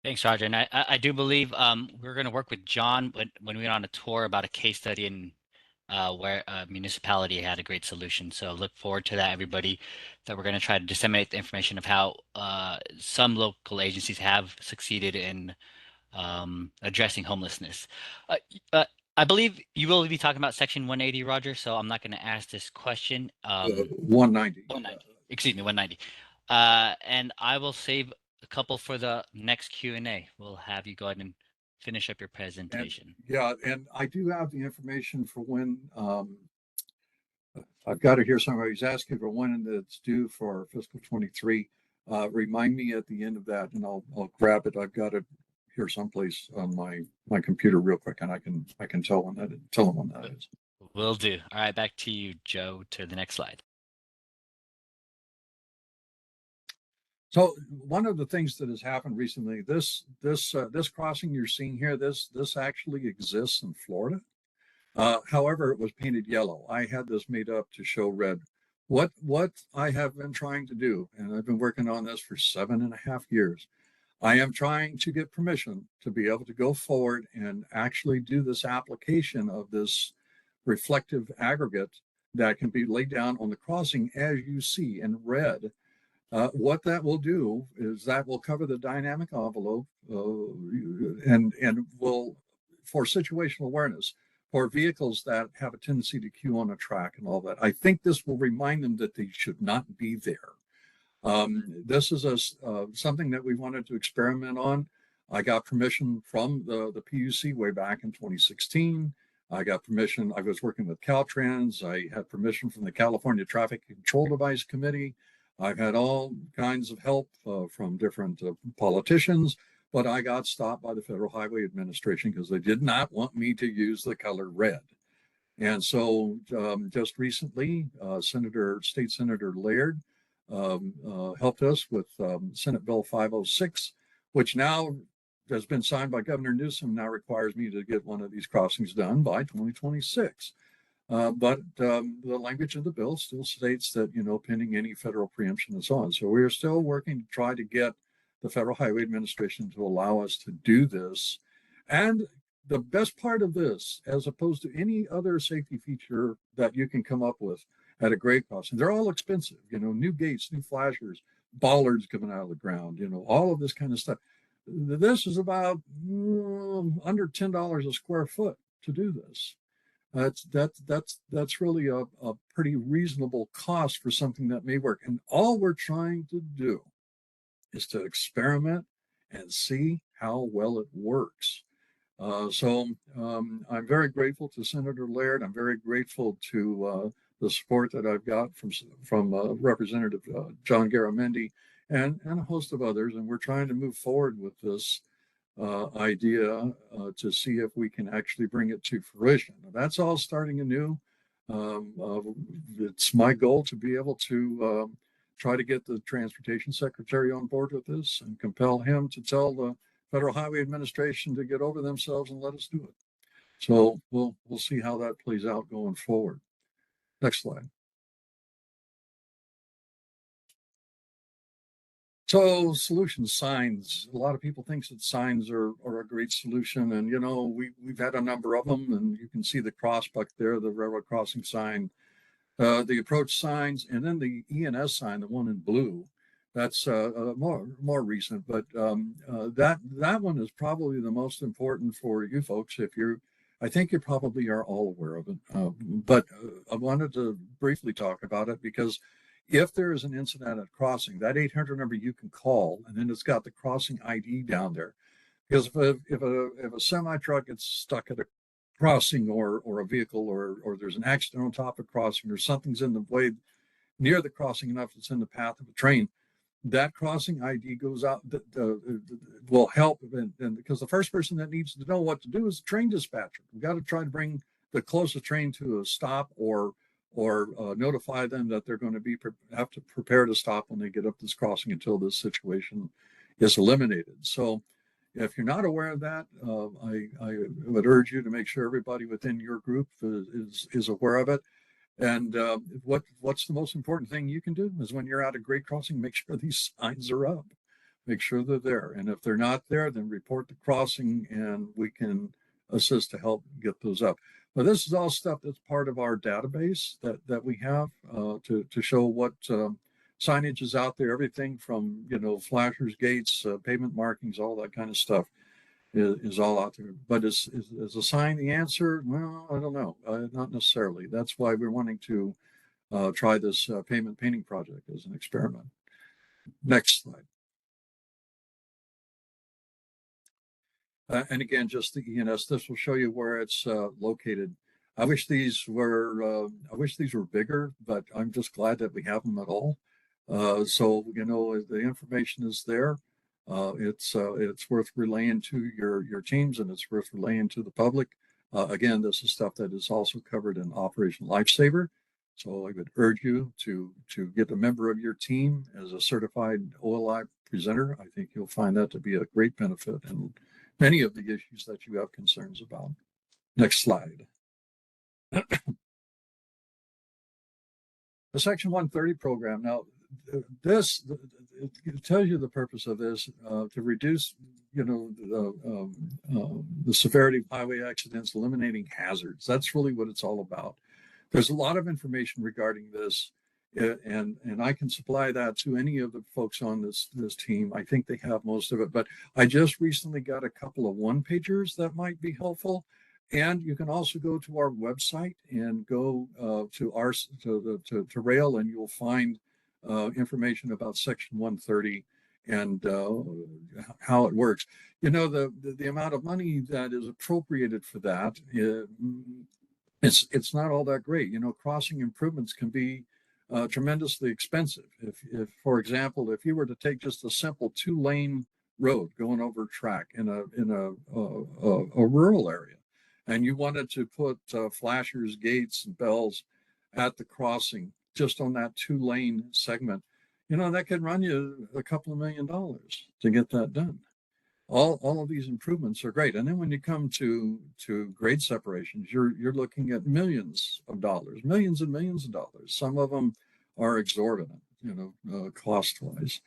Thanks, Roger. And I do believe we're going to work with John when we went on a tour about a case study in where a municipality had a great solution. So look forward to that, everybody, that we're going to try to disseminate the information of how some local agencies have succeeded in addressing homelessness. I believe you will be talking about Section 180, Roger, so I'm not going to ask this question. 190. 190. Excuse me, 190. And I will save a couple for the next Q&A. We'll have you go ahead and finish up your presentation. And I do have the information for when I've got it here somewhere. He's asking for when it's due for fiscal 23. Remind me at the end of that, and I'll grab it. I've got it here someplace on my computer real quick, and I can tell him when that is. Will do. All right, back to you, Joe, to the next slide. So one of the things that has happened recently, this crossing you're seeing here, this actually exists in Florida. However, it was painted yellow. I had this made up to show red. What I have been trying to do, and I've been working on this for 7.5 years, I am trying to get permission to be able to go forward and actually do this application of this reflective aggregate that can be laid down on the crossing as you see in red. What that will do is that will cover the dynamic envelope and will, for situational awareness, for vehicles that have a tendency to queue on a track and all that. I think this will remind them that they should not be there. This is something that we wanted to experiment on. I got permission from the PUC way back in 2016. I got permission. I was working with Caltrans. I had permission from the California Traffic Control Device Committee. I've had all kinds of help from different politicians, but I got stopped by the Federal Highway Administration because they did not want me to use the color red. And so just recently, State Senator Laird helped us with Senate Bill 506, which now has been signed by Governor Newsom, now requires me to get one of these crossings done by 2026. But the language of the bill still states that, pending any federal preemption and so on. So we are still working to try to get the Federal Highway Administration to allow us to do this. And the best part of this, as opposed to any other safety feature that you can come up with at a grade crossing, they're all expensive, new gates, new flashers, bollards coming out of the ground, all of this kind of stuff. This is about under $10 a square foot to do this. That's really a pretty reasonable cost for something that may work. And all we're trying to do is to experiment and see how well it works. So I'm very grateful to Senator Laird. I'm very grateful to the support that I've got from Representative John Garamendi and a host of others. And we're trying to move forward with this idea to see if we can actually bring it to fruition. Now, that's all starting anew. It's my goal to be able to try to get the Transportation Secretary on board with this and compel him to tell the Federal Highway Administration to get over themselves and let us do it. So we'll see how that plays out going forward. Next slide. So solutions, signs. A lot of people think that signs are a great solution. And, we've had a number of them, and you can see the cross buck there, the railroad crossing sign, the approach signs, and then the ENS sign, the one in blue. That's more recent, but that one is probably the most important for you folks. I think you probably are all aware of it, but I wanted to briefly talk about it because if there is an incident at crossing, that 800 number you can call, and then it's got the crossing ID down there. Because if a semi truck gets stuck at a crossing or a vehicle or there's an accident on top of a crossing or something's in the way near the crossing enough that's in the path of a train, that crossing ID goes out, will help. And because the first person that needs to know what to do is the train dispatcher. We've got to try to bring the closest train to a stop or notify them that they're going to have to prepare to stop when they get up this crossing until this situation is eliminated. So if you're not aware of that, I would urge you to make sure everybody within your group is aware of it. And what's the most important thing you can do is when you're at a grade crossing, make sure these signs are up, make sure they're there. And if they're not there, then report the crossing and we can assist to help get those up. But this is all stuff that's part of our database that we have to show what signage is out there, everything from, flashers, gates, pavement markings, all that kind of stuff is all out there. But is a sign the answer? Well, I don't know. Not necessarily. That's why we're wanting to try this pavement painting project as an experiment. Next slide. And again, just the ENS. This will show you where it's located. I wish these were bigger, but I'm just glad that we have them at all. So the information is there. It's worth relaying to your teams, and it's worth relaying to the public. Again, this is stuff that is also covered in Operation Lifesaver. So I would urge you to get a member of your team as a certified OLI presenter. I think you'll find that to be a great benefit in many of the issues that you have concerns about. Next slide. The Section 130 program. Now, this it tells you the purpose of this to reduce, the severity of highway accidents, eliminating hazards. That's really what it's all about. There's a lot of information regarding this, and I can supply that to any of the folks on this team. I think they have most of it, but I just recently got a couple of one-pagers that might be helpful. And you can also go to our website and go to Rail, and you'll find information about Section 130 and how it works. You know, the amount of money that is appropriated for that, it's not all that great. You know, crossing improvements can be tremendously expensive. If, for example, if you were to take just a simple 2-lane road going over track in a rural area, and you wanted to put flashers, gates, and bells at the crossing just on that 2-lane segment, you know, that could run you a couple of $1 million to get that done. All of these improvements are great. And then when you come to grade separations, you're looking at millions of dollars, millions and millions of dollars. Some of them are exorbitant, you know, cost-wise.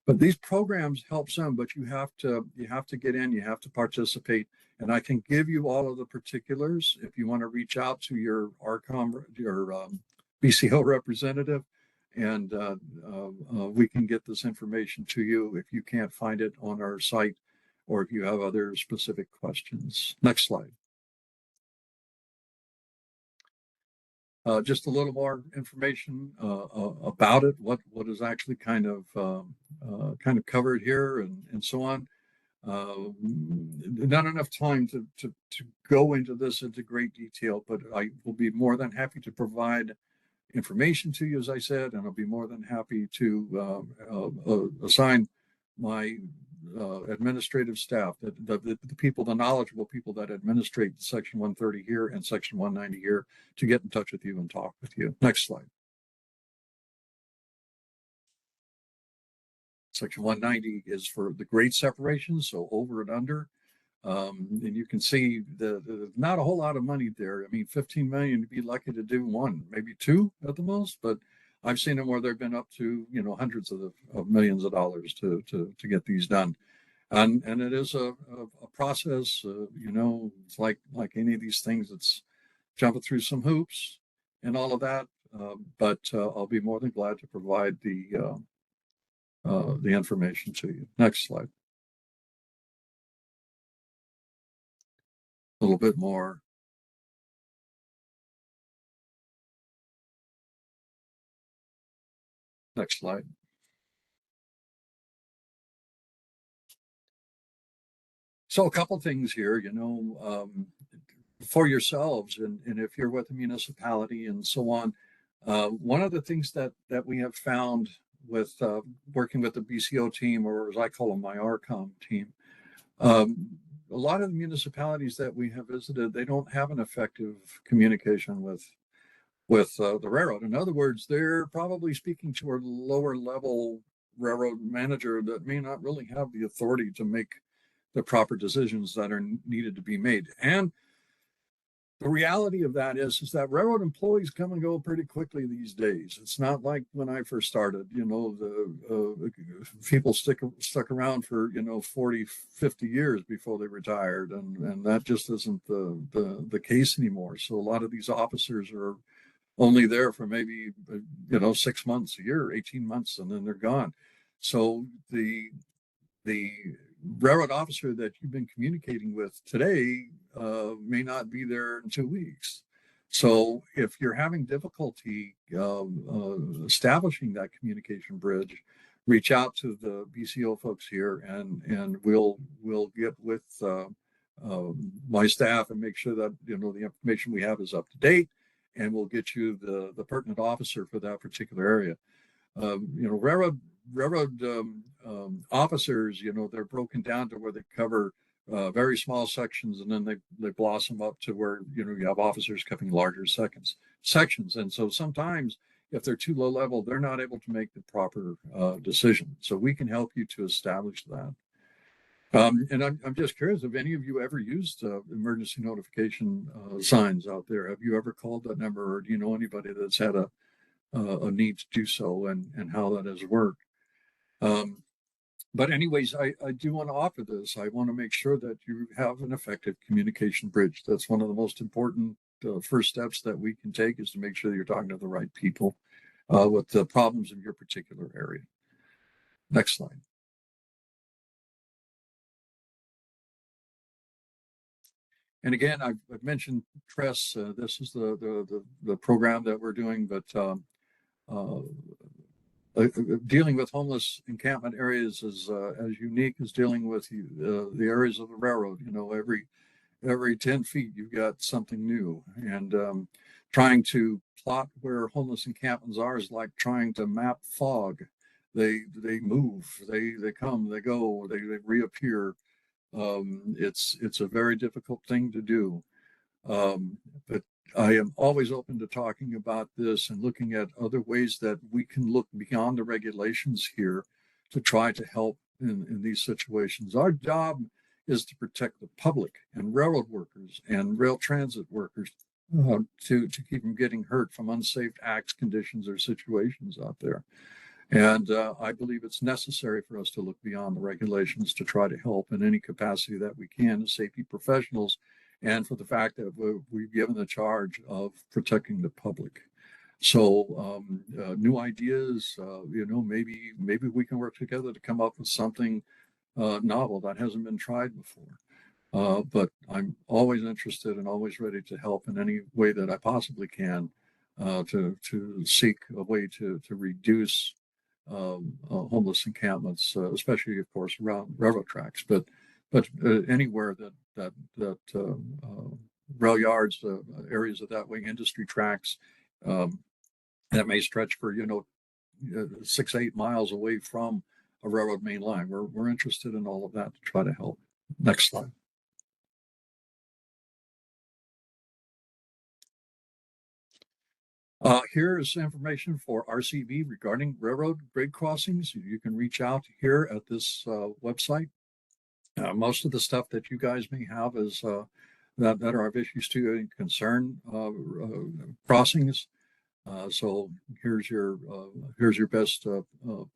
But these programs help some, but you have to get in, you have to participate. And I can give you all of the particulars if you want to reach out to your RCOM, your BCO representative, and we can get this information to you if you can't find it on our site or if you have other specific questions. Next slide. Just a little more information about it, what is actually kind of covered here, and so on. Not enough time to go into this into great detail, but I will be more than happy to provide information to you, as I said, and I'll be more than happy to assign my administrative staff, the people, the knowledgeable people that administrate Section 130 here and Section 190 here, to get in touch with you and talk with you. Next slide. Section 190 is for the grade separations, so over and under. And you can see the not a whole lot of money there. I mean, 15 million, you'd be lucky to do one, maybe two at the most, but I've seen them where they've been up to, you know, hundreds of millions of dollars to get these done. And it is a process, you know, it's like any of these things, it's jumping through some hoops and all of that. But I'll be more than glad to provide the information to you. Next slide. A little bit more. Next slide. So a couple things here, you know, for yourselves, and if you're with the municipality and so on, one of the things that we have found with working with the BCO team, or as I call them, my RCOM team, a lot of the municipalities that we have visited, they don't have an effective communication with the railroad. In other words, they're probably speaking to a lower level railroad manager that may not really have the authority to make the proper decisions that are needed to be made. And the reality of that is that railroad employees come and go pretty quickly these days. It's not like when I first started, you know, the people stuck around for, you know, 40, 50 years before they retired. And that just isn't the case anymore. So a lot of these officers are only there for maybe, you know, 6 months, a year, 18 months, and then they're gone. So the railroad officer that you've been communicating with today may not be there in 2 weeks. So if you're having difficulty establishing that communication bridge, reach out to the BCO folks here, and we'll get with my staff and make sure that, you know, the information we have is up to date, and we'll get you the pertinent officer for that particular area. You know, railroad officers, you know, they're broken down to where they cover very small sections, and then they blossom up to where, you know, you have officers covering larger sections. And so sometimes if they're too low level, they're not able to make the proper decision. So we can help you to establish that. And I'm just curious, have any of you ever used emergency notification signs out there? Have you ever called that number, or do you know anybody that's had a need to do so, and how that has worked? But anyways, I do want to offer this. I want to make sure that you have an effective communication bridge. That's one of the most important first steps that we can take, is to make sure that you're talking to the right people with the problems in your particular area. Next slide. And again, I've mentioned TRESS. This is the program that we're doing, but dealing with homeless encampment areas is as unique as dealing with the areas of the railroad. You know, every 10 feet you've got something new, and trying to plot where homeless encampments are is like trying to map fog. They move, they come, they go, they reappear. It's a very difficult thing to do, but I am always open to talking about this and looking at other ways that we can look beyond the regulations here to try to help in these situations. Our job is to protect the public and railroad workers and rail transit workers, to keep them getting hurt from unsafe acts, conditions, or situations out there. And I believe it's necessary for us to look beyond the regulations to try to help in any capacity that we can as safety professionals, and for the fact that we've given the charge of protecting the public. So new ideas, you know, maybe we can work together to come up with something novel that hasn't been tried before. But I'm always interested and always ready to help in any way that I possibly can, to seek a way to reduce homeless encampments, especially, of course, around railroad tracks, but anywhere that rail yards, areas of that way, industry tracks, that may stretch for, you know, 6-8 miles away from a railroad main line. We're interested in all of that to try to help. Next slide. Here's information for RCV regarding railroad grade crossings. You can reach out here at this website. Most of the stuff that you guys may have is that are of issues to and concern crossings. So here's your best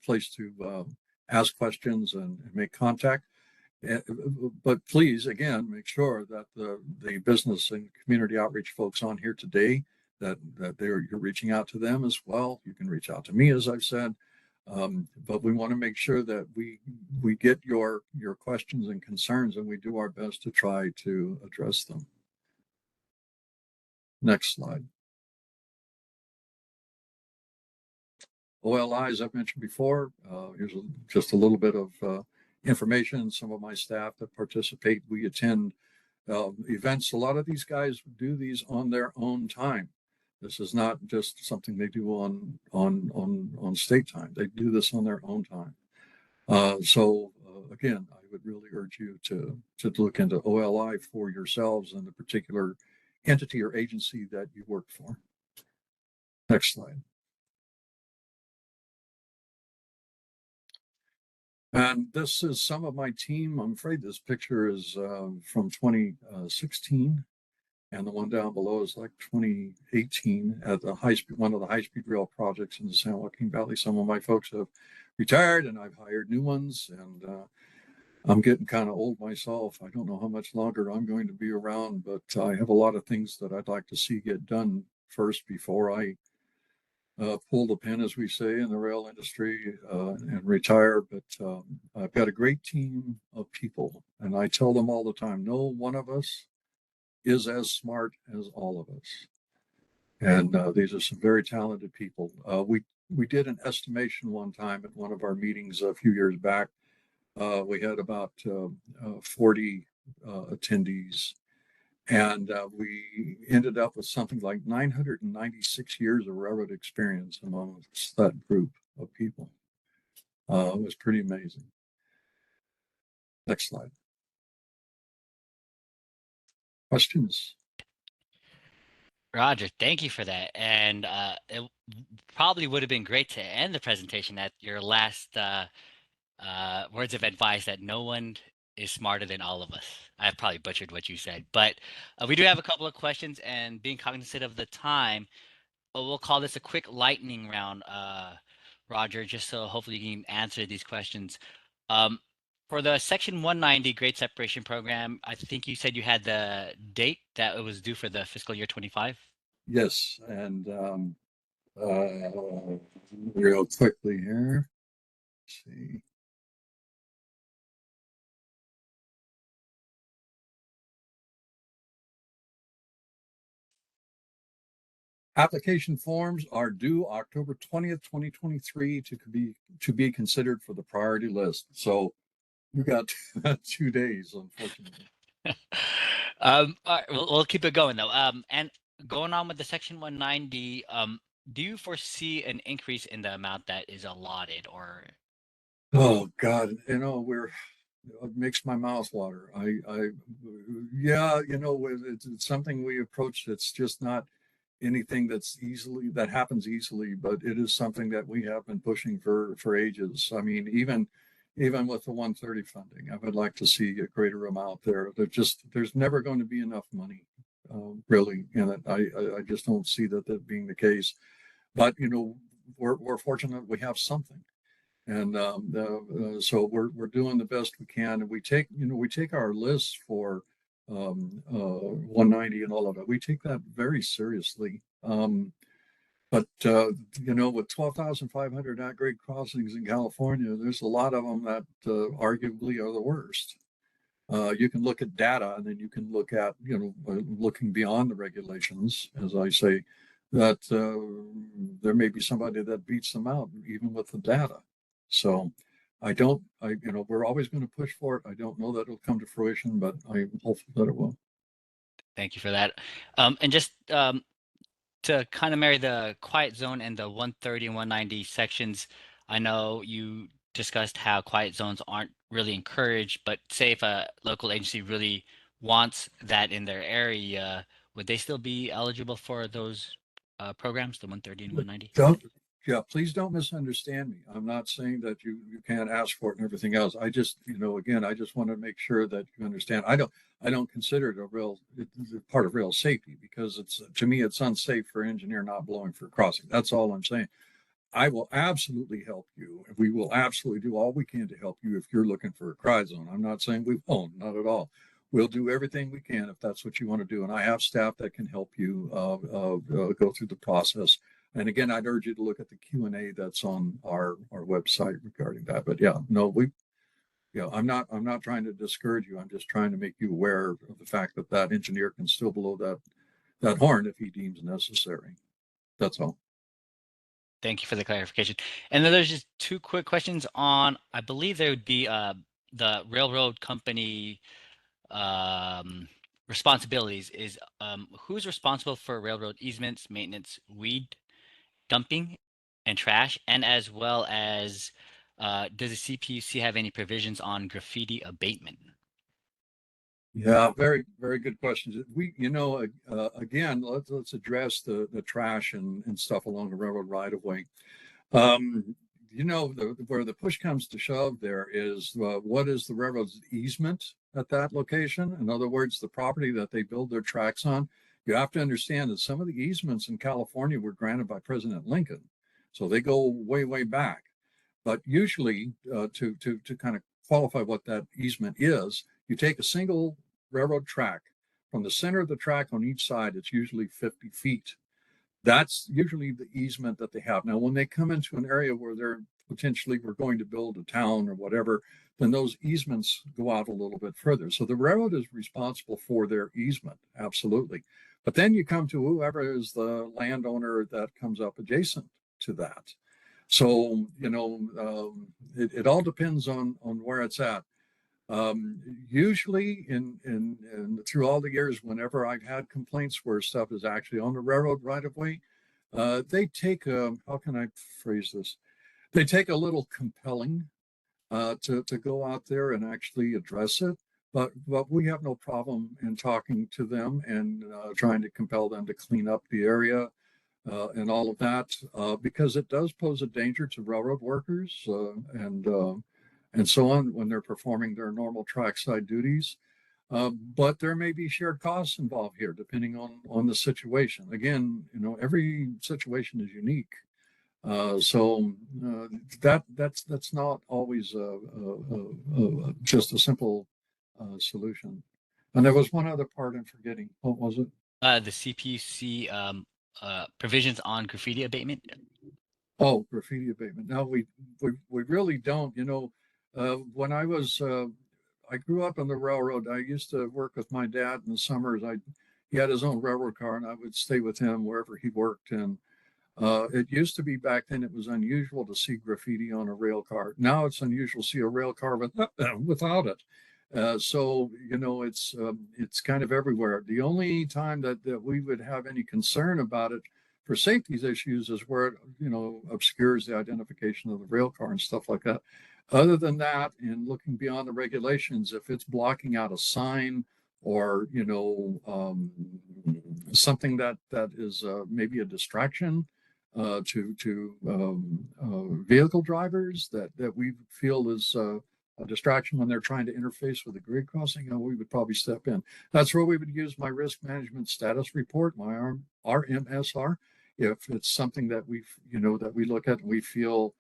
place to ask questions and make contact. But please, again, make sure that the business and community outreach folks on here today, that you're reaching out to them as well. You can reach out to me, as I've said, but we want to make sure that we get your questions and concerns, and we do our best to try to address them. Next slide. OLI, as I've mentioned before, here's just a little bit of information. Some of my staff that participate, we attend events. A lot of these guys do these on their own time. This is not just something they do on state time. They do this on their own time. So again, I would really urge you to look into OLI for yourselves and the particular entity or agency that you work for. Next slide. And this is some of my team. I'm afraid this picture is from 2016, and the one down below is like 2018 at the one of the high-speed rail projects in the San Joaquin Valley. Some of my folks have retired, and I've hired new ones, and I'm getting kind of old myself. I don't know how much longer I'm going to be around, but I have a lot of things that I'd like to see get done first before I pull the pin, as we say in the rail industry, and retire. But I've got a great team of people, and I tell them all the time, no one of us is as smart as all of us. And these are some very talented people. We did an estimation one time at one of our meetings a few years back. We had about 40 attendees. And we ended up with something like 996 years of railroad experience among that group of people. It was pretty amazing. Next slide. Questions? Roger, thank you for that. And it probably would have been great to end the presentation at your last words of advice that no one is smarter than all of us. I probably butchered what you said, but we do have a couple of questions, and being cognizant of the time, we'll call this a quick lightning round, Roger, just so hopefully you can answer these questions. Um, for the Section 190 grade separation program, I think you said you had the date that it was due for the fiscal year 25. Yes, and real quickly here. Let's see. Application forms are due October 20th, 2023 to be considered for the priority list. So you got 2 days, unfortunately. All right, we'll keep it going though. And going on with the Section 190, do you foresee an increase in the amount that is allotted, or? Oh God, it makes my mouth water. Yeah, it's something we approach that's just not anything that happens easily, but it is something that we have been pushing for ages. I mean, even with the 130 funding, I would like to see a greater amount there. There's never going to be enough money, really, in it. I just don't see that being the case. But we're fortunate we have something. And so we're doing the best we can, and we take our lists for 190 and all of it. We take that very seriously. But with 12,500 at-grade crossings in California, there's a lot of them that arguably are the worst. You can look at data, and then you can look at looking beyond the regulations, as I say, that there may be somebody that beats them out even with the data. So we're always going to push for it. I don't know that it'll come to fruition, but I'm hopeful that it will. Thank you for that. And just to kind of marry the quiet zone and the 130 and 190 sections, I know you discussed how quiet zones aren't really encouraged, but say if a local agency really wants that in their area, would they still be eligible for those programs, the 130 and 190? Please don't misunderstand me. I'm not saying that you can't ask for it and everything else. I just, again, I just want to make sure that you understand. I don't consider it part of rail safety, because to me, it's unsafe for an engineer not blowing for a crossing. That's all I'm saying. I will absolutely help you. We will absolutely do all we can to help you if you're looking for a cry zone. I'm not saying we won't, not at all. We'll do everything we can if that's what you want to do. And I have staff that can help you go through the process. And again, I'd urge you to look at the Q&A that's on our website regarding that. But I'm not trying to discourage you. I'm just trying to make you aware of the fact that engineer can still blow that horn if he deems necessary. That's all. Thank you for the clarification. And then there's just two quick questions on, I believe there would be the railroad company responsibilities is who's responsible for railroad easements, maintenance, weed dumping, and trash, and as well as does the CPUC have any provisions on graffiti abatement? Yeah, very, very good questions. Again, let's address the trash and stuff along the railroad right of way. Where the push comes to shove, there is what is the railroad's easement at that location? In other words, the property that they build their tracks on. You have to understand that some of the easements in California were granted by President Lincoln, so they go way, way back. But usually, to kind of qualify what that easement is, you take a single railroad track from the center of the track on each side. It's usually 50 feet. That's usually the easement that they have. Now, when they come into an area where we're going to build a town or whatever, then those easements go out a little bit further. So the railroad is responsible for their easement, absolutely. But then you come to whoever is the landowner that comes up adjacent to that. So, it all depends on where it's at. Usually through all the years, whenever I've had complaints where stuff is actually on the railroad right of way, they take how can I phrase this? They take a little compelling to go out there and actually address it. but we have no problem in talking to them and trying to compel them to clean up the area and all of that, because it does pose a danger to railroad workers and so on when they're performing their normal trackside duties. But there may be shared costs involved here, depending on the situation. Again, every situation is unique. So that's not always just a simple solution. And there was one other part I'm forgetting. What was it? The CPUC provisions on graffiti abatement. Oh, graffiti abatement. No, we really don't. When I grew up on the railroad. I used to work with my dad in the summers. He had his own railroad car, and I would stay with him wherever he worked. And it used to be back then, it was unusual to see graffiti on a rail car. Now it's unusual to see a rail car without it. So it's kind of everywhere. The only time that we would have any concern about it for safety issues is where it obscures the identification of the rail car and stuff like that. Other than that, in looking beyond the regulations, if it's blocking out a sign or something that is maybe a distraction to vehicle drivers that we feel is a distraction when they're trying to interface with the grade crossing, we would probably step in. That's where we would use my risk management status report, my RMSR, if it's something that we look at and we feel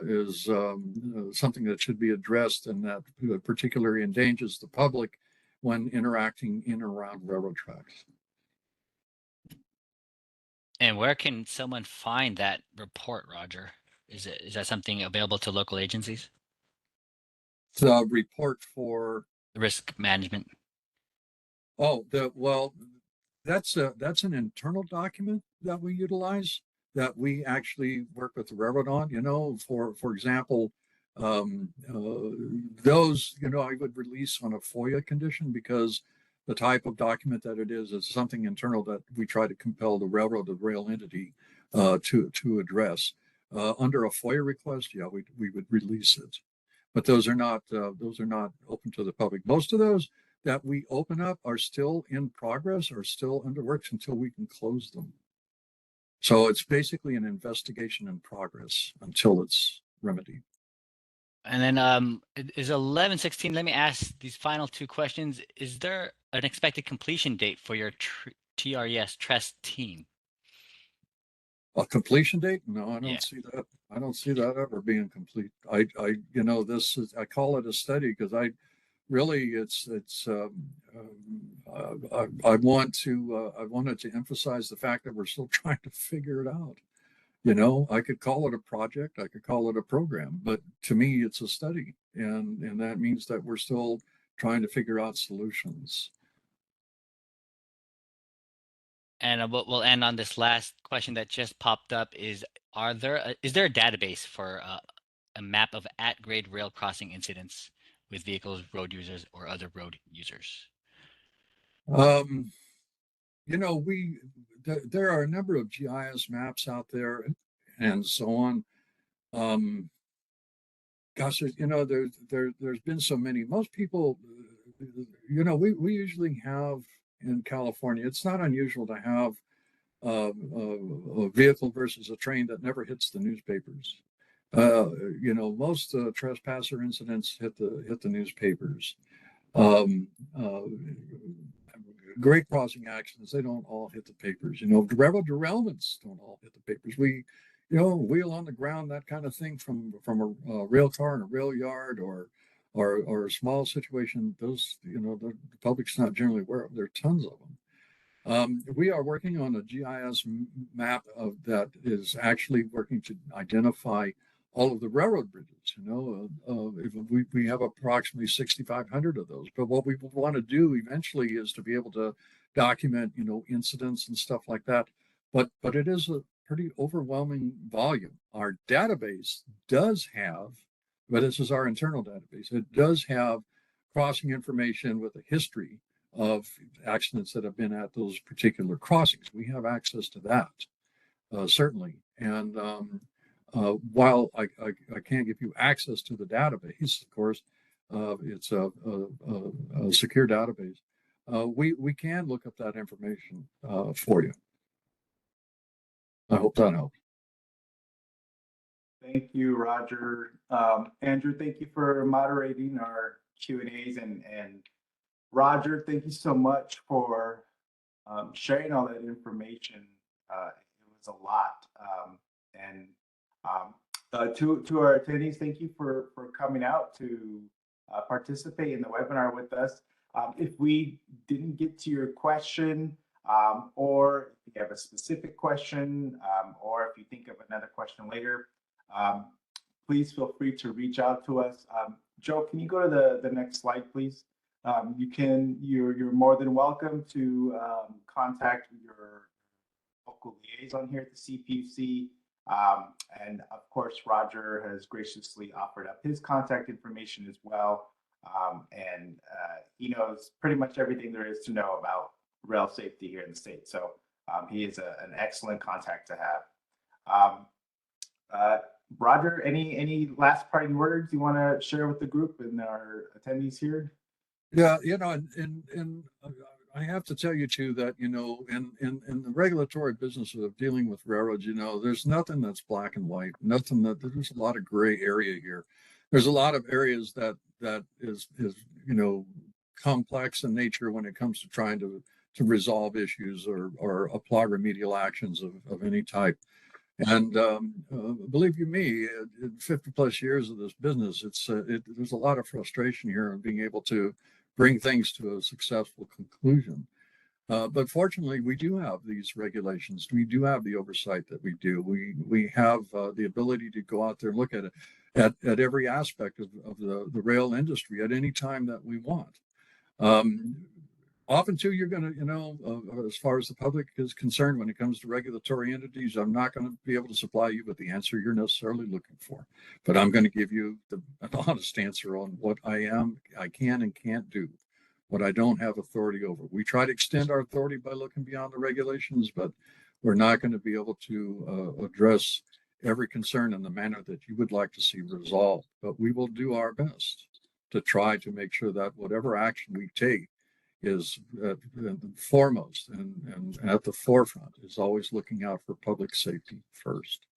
is something that should be addressed and that particularly endangers the public when interacting in or around railroad tracks. And where can someone find that report, Roger? Is that something available to local agencies? The report for Risk management. That's an internal document that we utilize, that we actually work with the railroad on. For example, those I would release on a FOIA condition, because the type of document that it is something internal that we try to compel the railroad, the rail entity, to address. Under a FOIA request, yeah, we would release it, but those are not open to the public. Most of those that we open up are still in progress, or still under works until we can close them. So it's basically an investigation in progress until it's remedied. And then it is 11:16. Let me ask these final two questions. Is there an expected completion date for your TRES team? A completion date? No, I don't Yeah. see that. I don't see that ever being complete. I call it a study because I wanted to emphasize the fact that we're still trying to figure it out. I could call it a project, I could call it a program, but to me, it's a study, and that means that we're still trying to figure out solutions. And we'll end on this last question that just popped up: is there a database for a map of at-grade rail crossing incidents with vehicles, road users, or other road users? There are a number of GIS maps out there and so on. Gosh, there's been so many. Most people, we usually have in California, it's not unusual to have a vehicle versus a train that never hits the newspapers. Most trespasser incidents hit the newspapers. Grade crossing accidents, they don't all hit the papers. Railroad derailments don't all hit the papers. We, wheel on the ground, that kind of thing from a rail car in a rail yard or a small situation. Those, the public's not generally aware of. There are tons of them. We are working on a GIS map that is actually working to identify all of the railroad bridges. We have approximately 6,500 of those. But what we want to do eventually is to be able to document, incidents and stuff like that. But it is a pretty overwhelming volume. Our database does have, but this is our internal database, it does have crossing information with a history of accidents that have been at those particular crossings. We have access to that, certainly. And while I can't give you access to the database, of course, It's a secure database. We can look up that information for you. I hope that helps. Thank you, Roger. Andrew, thank you for moderating our Q&As, and Roger, thank you so much for sharing all that information. It was a lot. To our attendees, thank you for coming out to participate in the webinar with us. If we didn't get to your question, or if you have a specific question, or if you think of another question later, please feel free to reach out to us. Joe, can you go to the next slide, please? You're more than welcome to contact your local liaison here at the CPUC. And of course, Roger has graciously offered up his contact information as well. He knows pretty much everything there is to know about rail safety here in the state. So he is an excellent contact to have. Roger, any last parting words you want to share with the group and our attendees here? Yeah, and I have to tell you too that, in the regulatory business of dealing with railroads, there's nothing that's black and white, there's a lot of gray area here. There's a lot of areas that is complex in nature when it comes to trying to resolve issues or apply remedial actions of any type. And believe you me, in 50 plus years of this business, there's a lot of frustration here in being able to bring things to a successful conclusion. But fortunately, we do have these regulations. We do have the oversight that we do. We have the ability to go out there and look at it at every aspect of the rail industry at any time that we want. Often too, you're going to, as far as the public is concerned, when it comes to regulatory entities, I'm not going to be able to supply you with the answer you're necessarily looking for. But I'm going to give you an honest answer on what I can and can't do, what I don't have authority over. We try to extend our authority by looking beyond the regulations, but we're not going to be able to address every concern in the manner that you would like to see resolved. But we will do our best to try to make sure that whatever action we take is foremost and at the forefront, is always looking out for public safety first.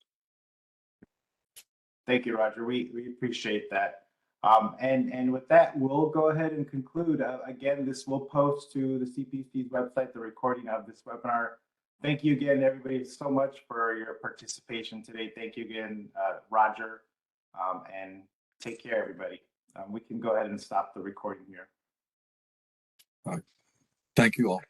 Thank you, Roger. We appreciate that. And with that, we'll go ahead and conclude. Again, this will post to the CPUC's website, the recording of this webinar. Thank you again, everybody, so much for your participation today. Thank you again, Roger, and take care, everybody. We can go ahead and stop the recording here. All right. Thank you all.